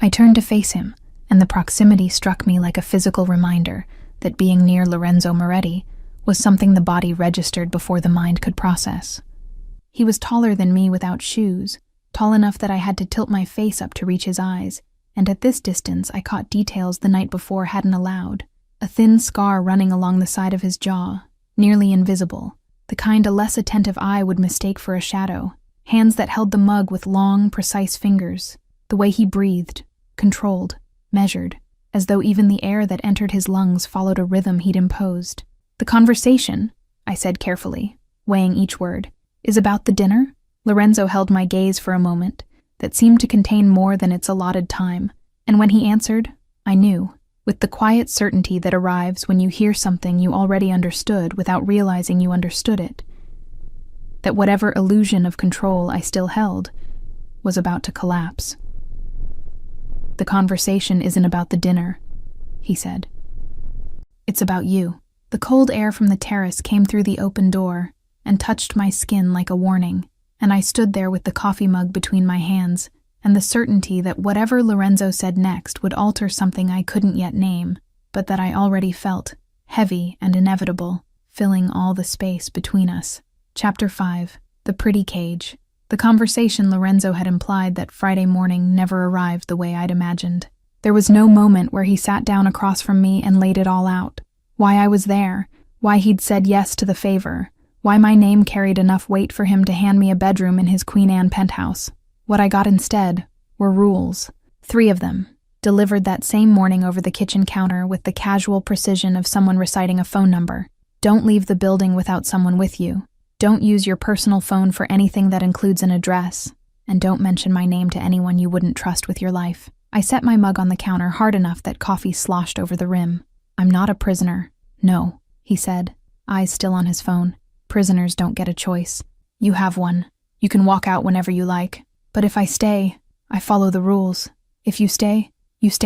I turned to face him, and the proximity struck me like a physical reminder that being near Lorenzo Moretti was something the body registered before the mind could process. He was taller than me without shoes, tall enough that I had to tilt my face up to reach his eyes, and at this distance I caught details the night before hadn't allowed. A thin scar running along the side of his jaw, nearly invisible, the kind a less attentive eye would mistake for a shadow, hands that held the mug with long, precise fingers, the way he breathed, controlled, measured, as though even the air that entered his lungs followed a rhythm he'd imposed. "The conversation," I said carefully, weighing each word, "is about the dinner?" Lorenzo held my gaze for a moment that seemed to contain more than its allotted time, and when he answered, I knew, with the quiet certainty that arrives when you hear something you already understood without realizing you understood it, that whatever illusion of control I still held was about to collapse. "The conversation isn't about the dinner," he said. "It's about you." The cold air from the terrace came through the open door and touched my skin like a warning, and I stood there with the coffee mug between my hands and the certainty that whatever Lorenzo said next would alter something I couldn't yet name, but that I already felt, heavy and inevitable, filling all the space between us. Chapter 5. The Pretty Cage. The conversation Lorenzo had implied that Friday morning never arrived the way I'd imagined. There was no moment where he sat down across from me and laid it all out. Why I was there, why he'd said yes to the favor, why my name carried enough weight for him to hand me a bedroom in his Queen Anne penthouse. What I got instead were rules. 3 of them, delivered that same morning over the kitchen counter with the casual precision of someone reciting a phone number. Don't leave the building without someone with you. Don't use your personal phone for anything that includes an address. And don't mention my name to anyone you wouldn't trust with your life. I set my mug on the counter hard enough that coffee sloshed over the rim. "I'm not a prisoner." "No," he said, eyes still on his phone. "Prisoners don't get a choice. You have one. You can walk out whenever you like. But if I stay, I follow the rules. If you stay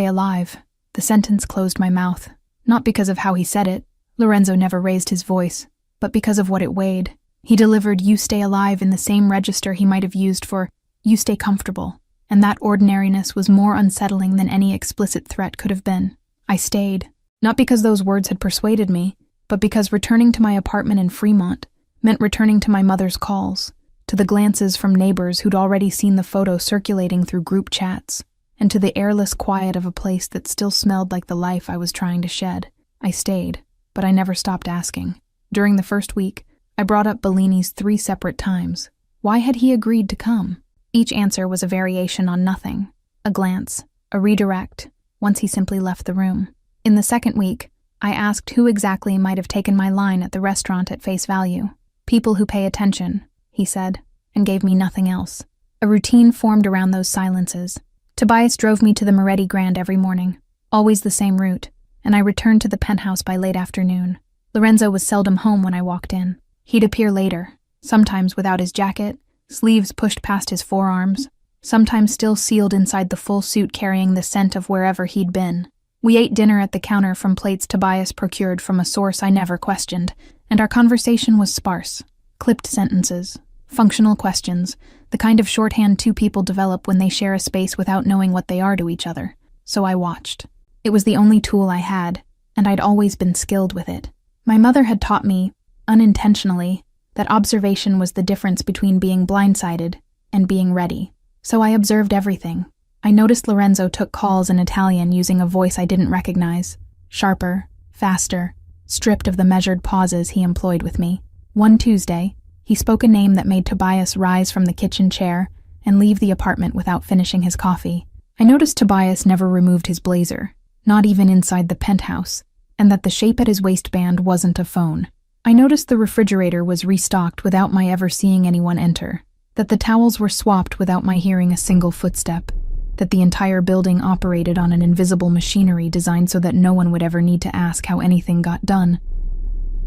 alive." The sentence closed my mouth, not because of how he said it. Lorenzo never raised his voice, but because of what it weighed. He delivered "you stay alive" in the same register he might have used for "you stay comfortable," and that ordinariness was more unsettling than any explicit threat could have been. I stayed, not because those words had persuaded me, but because returning to my apartment in Fremont meant returning to my mother's calls, to the glances from neighbors who'd already seen the photo circulating through group chats, and to the airless quiet of a place that still smelled like the life I was trying to shed. I stayed, but I never stopped asking. During the first week, I brought up Bellini's 3 separate times. Why had he agreed to come? Each answer was a variation on nothing. A glance, a redirect, once he simply left the room. In the second week, I asked who exactly might have taken my line at the restaurant at face value. "People who pay attention," he said, and gave me nothing else. A routine formed around those silences. Tobias drove me to the Moretti Grand every morning, always the same route, and I returned to the penthouse by late afternoon. Lorenzo was seldom home when I walked in. He'd appear later, sometimes without his jacket, sleeves pushed past his forearms, sometimes still sealed inside the full suit carrying the scent of wherever he'd been. We ate dinner at the counter from plates Tobias procured from a source I never questioned, and our conversation was sparse. Clipped sentences, functional questions, the kind of shorthand 2 people develop when they share a space without knowing what they are to each other. So I watched. It was the only tool I had, and I'd always been skilled with it. My mother had taught me, unintentionally, that observation was the difference between being blindsided and being ready. So I observed everything. I noticed Lorenzo took calls in Italian using a voice I didn't recognize. Sharper, faster, stripped of the measured pauses he employed with me. One Tuesday, he spoke a name that made Tobias rise from the kitchen chair and leave the apartment without finishing his coffee. I noticed Tobias never removed his blazer, not even inside the penthouse, and that the shape at his waistband wasn't a phone. I noticed the refrigerator was restocked without my ever seeing anyone enter, that the towels were swapped without my hearing a single footstep, that the entire building operated on an invisible machinery designed so that no one would ever need to ask how anything got done.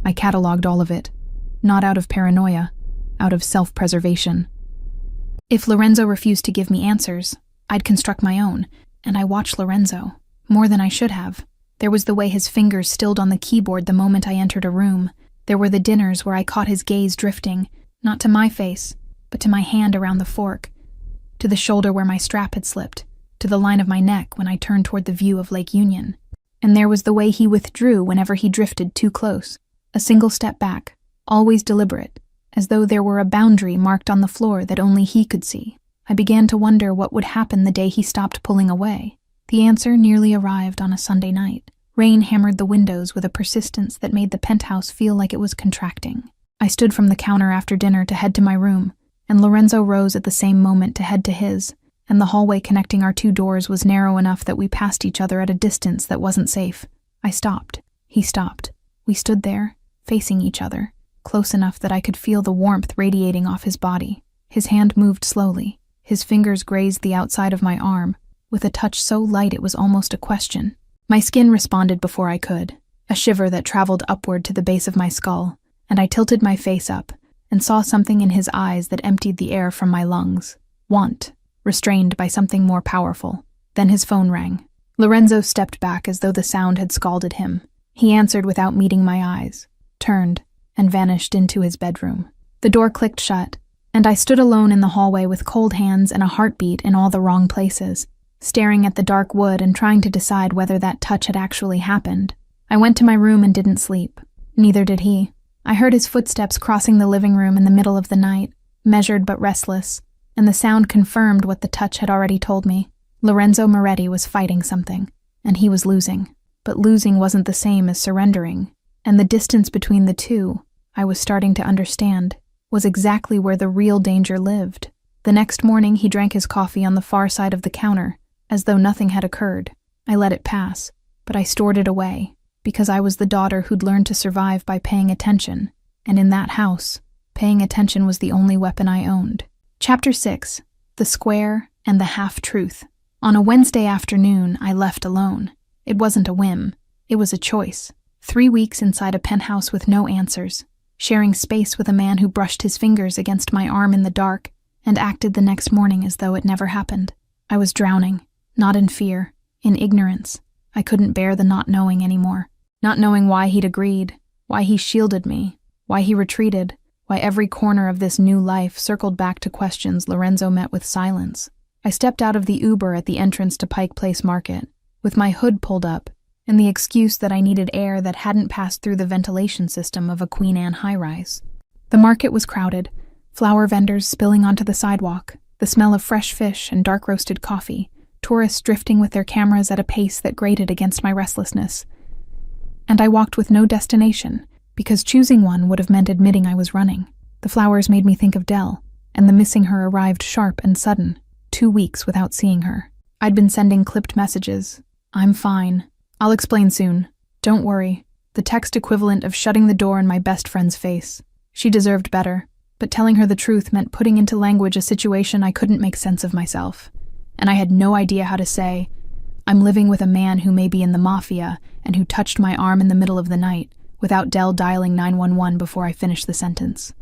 I cataloged all of it, not out of paranoia, out of self-preservation. If Lorenzo refused to give me answers, I'd construct my own, and I watched Lorenzo, more than I should have. There was the way his fingers stilled on the keyboard the moment I entered a room. There were the dinners where I caught his gaze drifting, not to my face, but to my hand around the fork, to the shoulder where my strap had slipped, to the line of my neck when I turned toward the view of Lake Union. And there was the way he withdrew whenever he drifted too close, a single step back, always deliberate, as though there were a boundary marked on the floor that only he could see. I began to wonder what would happen the day he stopped pulling away. The answer nearly arrived on a Sunday night. Rain hammered the windows with a persistence that made the penthouse feel like it was contracting. I stood from the counter after dinner to head to my room, and Lorenzo rose at the same moment to head to his, and the hallway connecting our 2 doors was narrow enough that we passed each other at a distance that wasn't safe. I stopped. He stopped. We stood there, facing each other, close enough that I could feel the warmth radiating off his body. His hand moved slowly. His fingers grazed the outside of my arm, with a touch so light it was almost a question. My skin responded before I could, a shiver that traveled upward to the base of my skull, and I tilted my face up and saw something in his eyes that emptied the air from my lungs. Want, restrained by something more powerful. Then his phone rang. Lorenzo stepped back as though the sound had scalded him. He answered without meeting my eyes, turned, and vanished into his bedroom. The door clicked shut, and I stood alone in the hallway with cold hands and a heartbeat in all the wrong places, staring at the dark wood and trying to decide whether that touch had actually happened. I went to my room and didn't sleep. Neither did he. I heard his footsteps crossing the living room in the middle of the night, measured but restless, and the sound confirmed what the touch had already told me. Lorenzo Moretti was fighting something, and he was losing. But losing wasn't the same as surrendering, and the distance between the two, I was starting to understand, was exactly where the real danger lived. The next morning he drank his coffee on the far side of the counter, as though nothing had occurred. I let it pass, but I stored it away, because I was the daughter who'd learned to survive by paying attention, and in that house, paying attention was the only weapon I owned. Chapter 6. The Square and the Half-Truth. On a Wednesday afternoon, I left alone. It wasn't a whim. It was a choice. 3 weeks inside a penthouse with no answers, sharing space with a man who brushed his fingers against my arm in the dark and acted the next morning as though it never happened. I was drowning, not in fear, in ignorance. I couldn't bear the not knowing anymore. Not knowing why he'd agreed, why he shielded me, why he retreated, why every corner of this new life circled back to questions Lorenzo met with silence. I stepped out of the Uber at the entrance to Pike Place Market, with my hood pulled up, and the excuse that I needed air that hadn't passed through the ventilation system of a Queen Anne high-rise. The market was crowded, flower vendors spilling onto the sidewalk, the smell of fresh fish and dark-roasted coffee, tourists drifting with their cameras at a pace that grated against my restlessness. And I walked with no destination, because choosing one would have meant admitting I was running. The flowers made me think of Dell, and the missing her arrived sharp and sudden, 2 weeks without seeing her. I'd been sending clipped messages. "I'm fine. I'll explain soon. Don't worry." The text equivalent of shutting the door in my best friend's face. She deserved better, but telling her the truth meant putting into language a situation I couldn't make sense of myself. And I had no idea how to say, "I'm living with a man who may be in the Mafia and who touched my arm in the middle of the night," without Dell dialing 911 before I finished the sentence.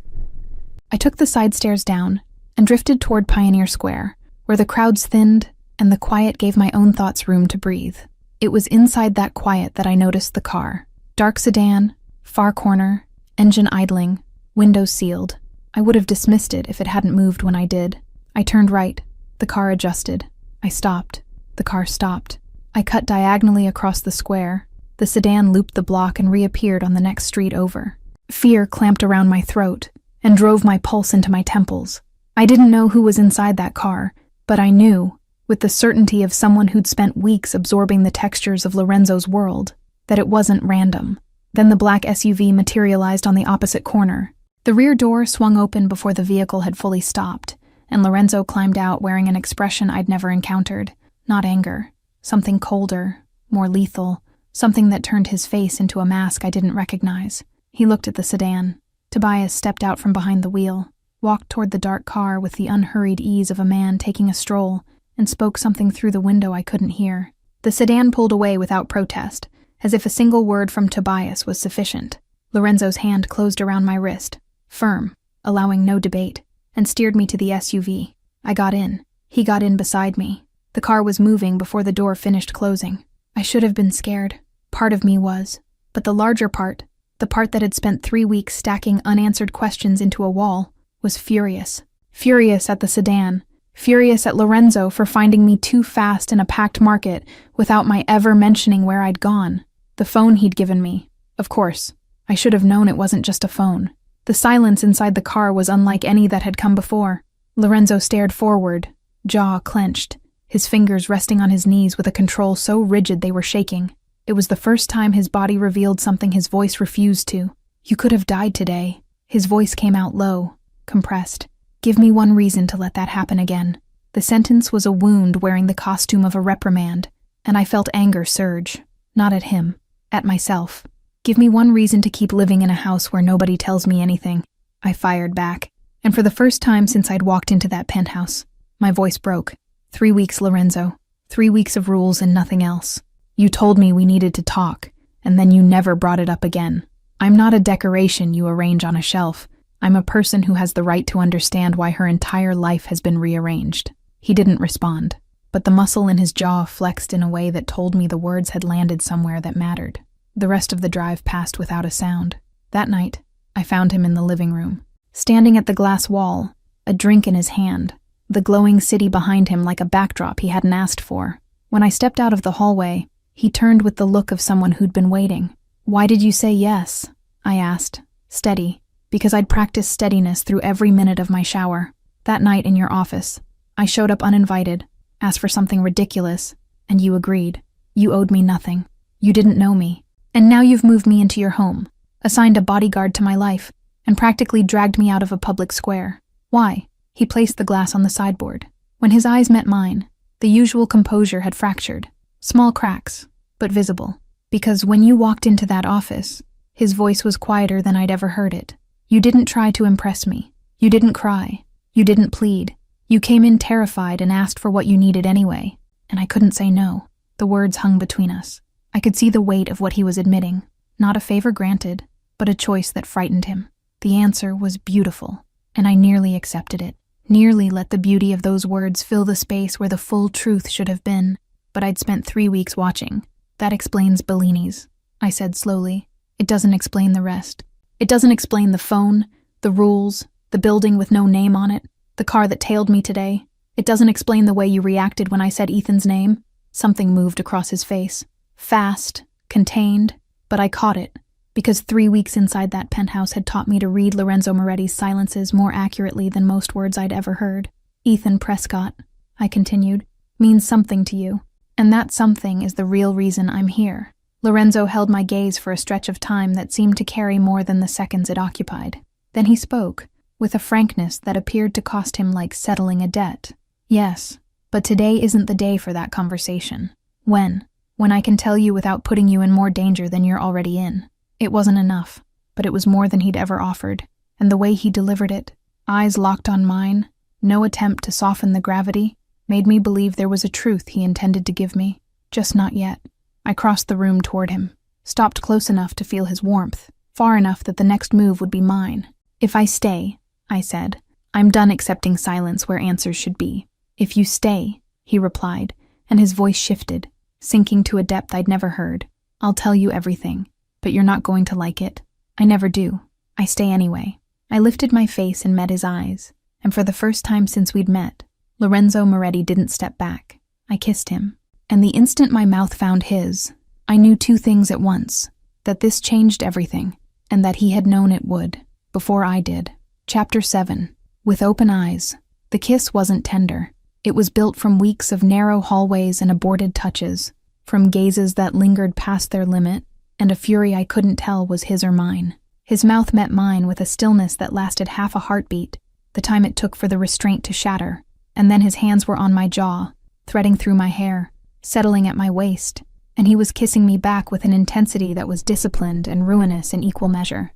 I took the side stairs down and drifted toward Pioneer Square, where the crowds thinned and the quiet gave my own thoughts room to breathe. It was inside that quiet that I noticed the car. Dark sedan, far corner, engine idling, windows sealed. I would have dismissed it if it hadn't moved when I did. I turned right. The car adjusted. I stopped. The car stopped. I cut diagonally across the square. The sedan looped the block and reappeared on the next street over. Fear clamped around my throat and drove my pulse into my temples. I didn't know who was inside that car, but I knew, with the certainty of someone who'd spent weeks absorbing the textures of Lorenzo's world, that it wasn't random. Then the black SUV materialized on the opposite corner. The rear door swung open before the vehicle had fully stopped, and Lorenzo climbed out wearing an expression I'd never encountered. Not anger. Something colder, more lethal, something that turned his face into a mask I didn't recognize. He looked at the sedan. Tobias stepped out from behind the wheel, walked toward the dark car with the unhurried ease of a man taking a stroll, and spoke something through the window I couldn't hear. The sedan pulled away without protest, as if a single word from Tobias was sufficient. Lorenzo's hand closed around my wrist, firm, allowing no debate, and steered me to the SUV. I got in. He got in beside me. The car was moving before the door finished closing. I should have been scared. Part of me was. But the larger part, the part that had spent 3 weeks stacking unanswered questions into a wall, was furious. Furious at the sedan. Furious at Lorenzo for finding me too fast in a packed market without my ever mentioning where I'd gone. The phone he'd given me. Of course, I should have known it wasn't just a phone. The silence inside the car was unlike any that had come before. Lorenzo stared forward, jaw clenched, his fingers resting on his knees with a control so rigid they were shaking. It was the first time his body revealed something his voice refused to. "You could have died today." His voice came out low, compressed. "Give me one reason to let that happen again." The sentence was a wound wearing the costume of a reprimand, and I felt anger surge. Not at him, at myself. "Give me one reason to keep living in a house where nobody tells me anything." I fired back, and for the first time since I'd walked into that penthouse, my voice broke. 3 weeks, Lorenzo. 3 weeks of rules and nothing else. You told me we needed to talk, and then you never brought it up again. I'm not a decoration you arrange on a shelf. I'm a person who has the right to understand why her entire life has been rearranged." He didn't respond, but the muscle in his jaw flexed in a way that told me the words had landed somewhere that mattered. The rest of the drive passed without a sound. That night, I found him in the living room, standing at the glass wall, a drink in his hand, the glowing city behind him like a backdrop he hadn't asked for. When I stepped out of the hallway, he turned with the look of someone who'd been waiting. "Why did you say yes?" I asked, steady, because I'd practiced steadiness through every minute of my shower. "That night in your office, I showed up uninvited, asked for something ridiculous, and you agreed. You owed me nothing. You didn't know me. And now you've moved me into your home, assigned a bodyguard to my life, and practically dragged me out of a public square. Why?" He placed the glass on the sideboard. When his eyes met mine, the usual composure had fractured. Small cracks, but visible. "Because when you walked into that office," his voice was quieter than I'd ever heard it, "you didn't try to impress me. You didn't cry. You didn't plead. You came in terrified and asked for what you needed anyway, and I couldn't say no." The words hung between us. I could see the weight of what he was admitting. Not a favor granted, but a choice that frightened him. The answer was beautiful, and I nearly accepted it. Nearly let the beauty of those words fill the space where the full truth should have been. But I'd spent 3 weeks watching. "That explains Bellini's," I said slowly. "It doesn't explain the rest. It doesn't explain the phone, the rules, the building with no name on it, the car that tailed me today. It doesn't explain the way you reacted when I said Ethan's name." Something moved across his face. Fast, contained, but I caught it, because 3 weeks inside that penthouse had taught me to read Lorenzo Moretti's silences more accurately than most words I'd ever heard. "Ethan Prescott," I continued, "means something to you. And that something is the real reason I'm here." Lorenzo held my gaze for a stretch of time that seemed to carry more than the seconds it occupied. Then he spoke, with a frankness that appeared to cost him like settling a debt. "Yes, but today isn't the day for that conversation. When I can tell you without putting you in more danger than you're already in." It wasn't enough, but it was more than he'd ever offered, and the way he delivered it, eyes locked on mine, no attempt to soften the gravity, made me believe there was a truth he intended to give me, just not yet. I crossed the room toward him, stopped close enough to feel his warmth, far enough that the next move would be mine. "If I stay," I said, "I'm done accepting silence where answers should be." "If you stay," he replied, and his voice shifted, sinking to a depth I'd never heard. "I'll tell you everything, but you're not going to like it. I never do. I stay anyway." I lifted my face and met his eyes, and for the first time since we'd met, Lorenzo Moretti didn't step back. I kissed him, and the instant my mouth found his, I knew 2 things at once: that this changed everything, and that he had known it would, before I did. Chapter 7. With open eyes. The kiss wasn't tender. It was built from weeks of narrow hallways and aborted touches, from gazes that lingered past their limit, and a fury I couldn't tell was his or mine. His mouth met mine with a stillness that lasted half a heartbeat, the time it took for the restraint to shatter, and then his hands were on my jaw, threading through my hair, settling at my waist, and he was kissing me back with an intensity that was disciplined and ruinous in equal measure.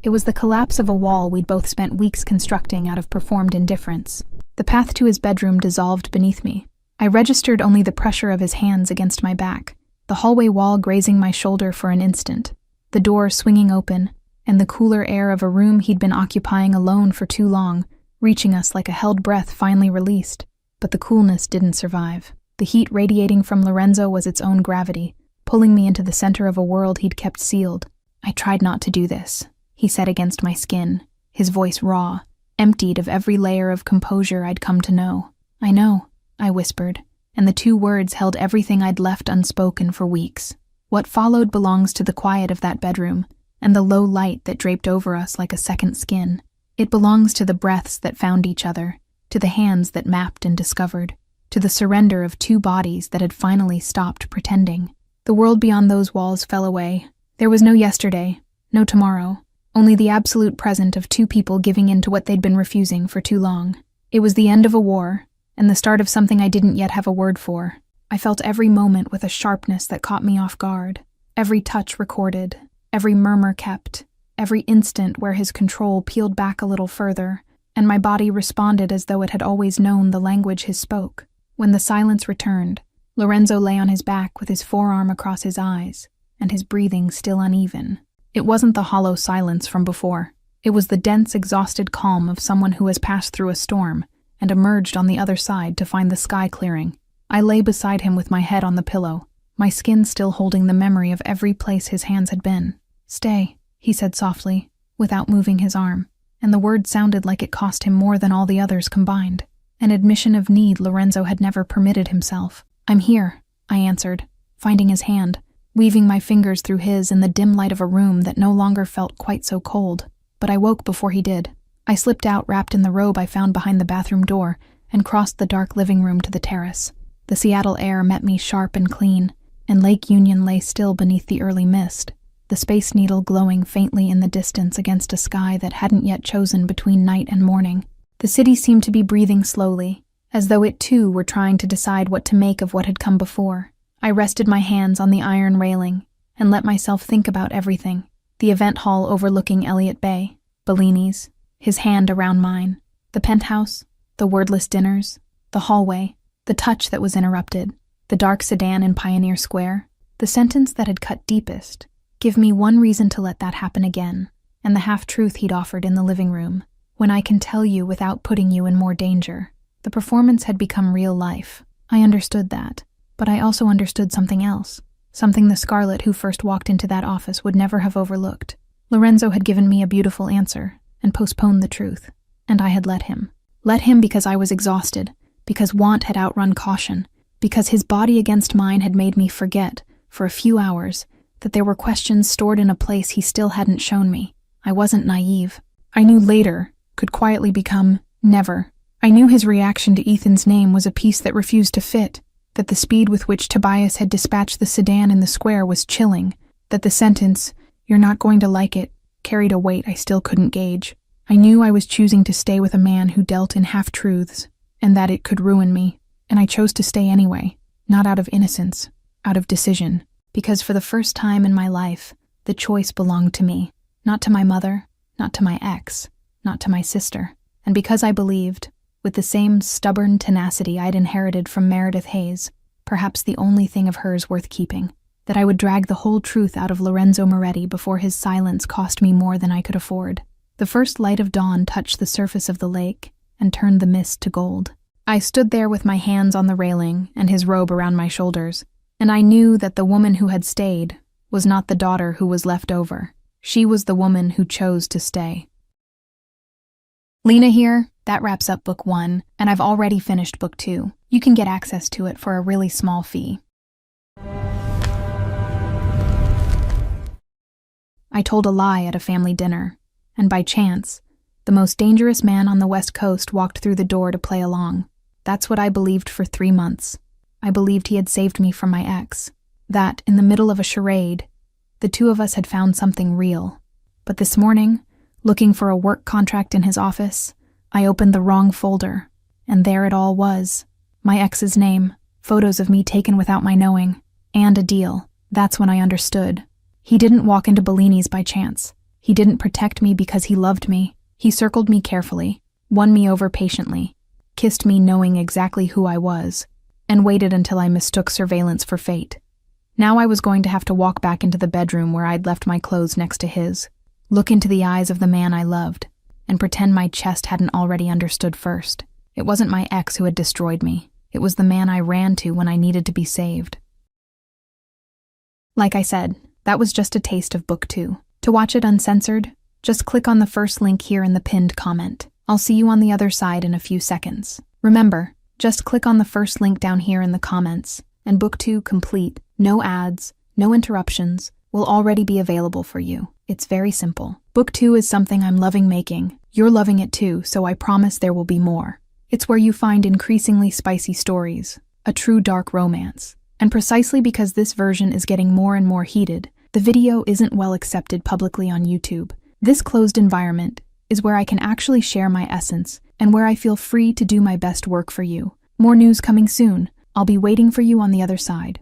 It was the collapse of a wall we'd both spent weeks constructing out of performed indifference. The path to his bedroom dissolved beneath me. I registered only the pressure of his hands against my back, the hallway wall grazing my shoulder for an instant, the door swinging open, and the cooler air of a room he'd been occupying alone for too long, reaching us like a held breath finally released. But the coolness didn't survive. The heat radiating from Lorenzo was its own gravity, pulling me into the center of a world he'd kept sealed. "I tried not to do this," he said against my skin, his voice raw, emptied of every layer of composure I'd come to know. "I know," I whispered, and the 2 words held everything I'd left unspoken for weeks. What followed belongs to the quiet of that bedroom, and the low light that draped over us like a second skin. It belongs to the breaths that found each other, to the hands that mapped and discovered, to the surrender of 2 bodies that had finally stopped pretending. The world beyond those walls fell away. There was no yesterday, no tomorrow, only the absolute present of 2 people giving in to what they'd been refusing for too long. It was the end of a war, and the start of something I didn't yet have a word for. I felt every moment with a sharpness that caught me off guard, every touch recorded, every murmur kept, every instant where his control peeled back a little further, and my body responded as though it had always known the language he spoke. When the silence returned, Lorenzo lay on his back with his forearm across his eyes, and his breathing still uneven. It wasn't the hollow silence from before. It was the dense, exhausted calm of someone who has passed through a storm and emerged on the other side to find the sky clearing. I lay beside him with my head on the pillow, my skin still holding the memory of every place his hands had been. "Stay," he said softly, without moving his arm, and the word sounded like it cost him more than all the others combined. An admission of need Lorenzo had never permitted himself. "I'm here," I answered, finding his hand, weaving my fingers through his in the dim light of a room that no longer felt quite so cold. But I woke before he did. I slipped out wrapped in the robe I found behind the bathroom door and crossed the dark living room to the terrace. The Seattle air met me sharp and clean, and Lake Union lay still beneath the early mist, the Space Needle glowing faintly in the distance against a sky that hadn't yet chosen between night and morning. The city seemed to be breathing slowly, as though it too were trying to decide what to make of what had come before. I rested my hands on the iron railing and let myself think about everything. The event hall overlooking Elliott Bay, Bellini's, his hand around mine, the penthouse, the wordless dinners, the hallway, the touch that was interrupted, the dark sedan in Pioneer Square, the sentence that had cut deepest. Give me one reason to let that happen again, and the half-truth he'd offered in the living room, when I can tell you without putting you in more danger. The performance had become real life. I understood that, but I also understood something else. Something the Scarlet who first walked into that office would never have overlooked. Lorenzo had given me a beautiful answer and postponed the truth, and I had let him. Let him because I was exhausted, because want had outrun caution, because his body against mine had made me forget, for a few hours, that there were questions stored in a place he still hadn't shown me. I wasn't naive. I knew later could quietly become never. I knew his reaction to Ethan's name was a piece that refused to fit, that the speed with which Tobias had dispatched the sedan in the square was chilling, that the sentence, "You're not going to like it," carried a weight I still couldn't gauge. I knew I was choosing to stay with a man who dealt in half-truths, and that it could ruin me, and I chose to stay anyway, not out of innocence, out of decision, because for the first time in my life, the choice belonged to me, not to my mother, not to my ex, not to my sister, and because I believed, with the same stubborn tenacity I'd inherited from Meredith Hayes, perhaps the only thing of hers worth keeping, that I would drag the whole truth out of Lorenzo Moretti before his silence cost me more than I could afford. The first light of dawn touched the surface of the lake and turned the mist to gold. I stood there with my hands on the railing and his robe around my shoulders, and I knew that the woman who had stayed was not the daughter who was left over. She was the woman who chose to stay. Lena here. That wraps up Book 1, and I've already finished Book 2. You can get access to it for a really small fee. I told a lie at a family dinner, and by chance, the most dangerous man on the West Coast walked through the door to play along. That's what I believed for 3 months. I believed he had saved me from my ex, that, in the middle of a charade, the two of us had found something real. But this morning, looking for a work contract in his office, I opened the wrong folder, and there it all was. My ex's name, photos of me taken without my knowing, and a deal. That's when I understood. He didn't walk into Bellini's by chance. He didn't protect me because he loved me. He circled me carefully, won me over patiently, kissed me knowing exactly who I was, and waited until I mistook surveillance for fate. Now I was going to have to walk back into the bedroom where I'd left my clothes next to his, look into the eyes of the man I loved, and pretend my chest hadn't already understood first. It wasn't my ex who had destroyed me. It was the man I ran to when I needed to be saved. Like I said, that was just a taste of Book 2. To watch it uncensored, just click on the first link here in the pinned comment. I'll see you on the other side in a few seconds. Remember, just click on the first link down here in the comments, and Book 2 complete, no ads, no interruptions, will already be available for you. It's very simple. Book 2 is something I'm loving making. You're loving it too, so I promise there will be more. It's where you find increasingly spicy stories, a true dark romance. And precisely because this version is getting more and more heated, the video isn't well accepted publicly on YouTube. This closed environment is where I can actually share my essence and where I feel free to do my best work for you. More news coming soon. I'll be waiting for you on the other side.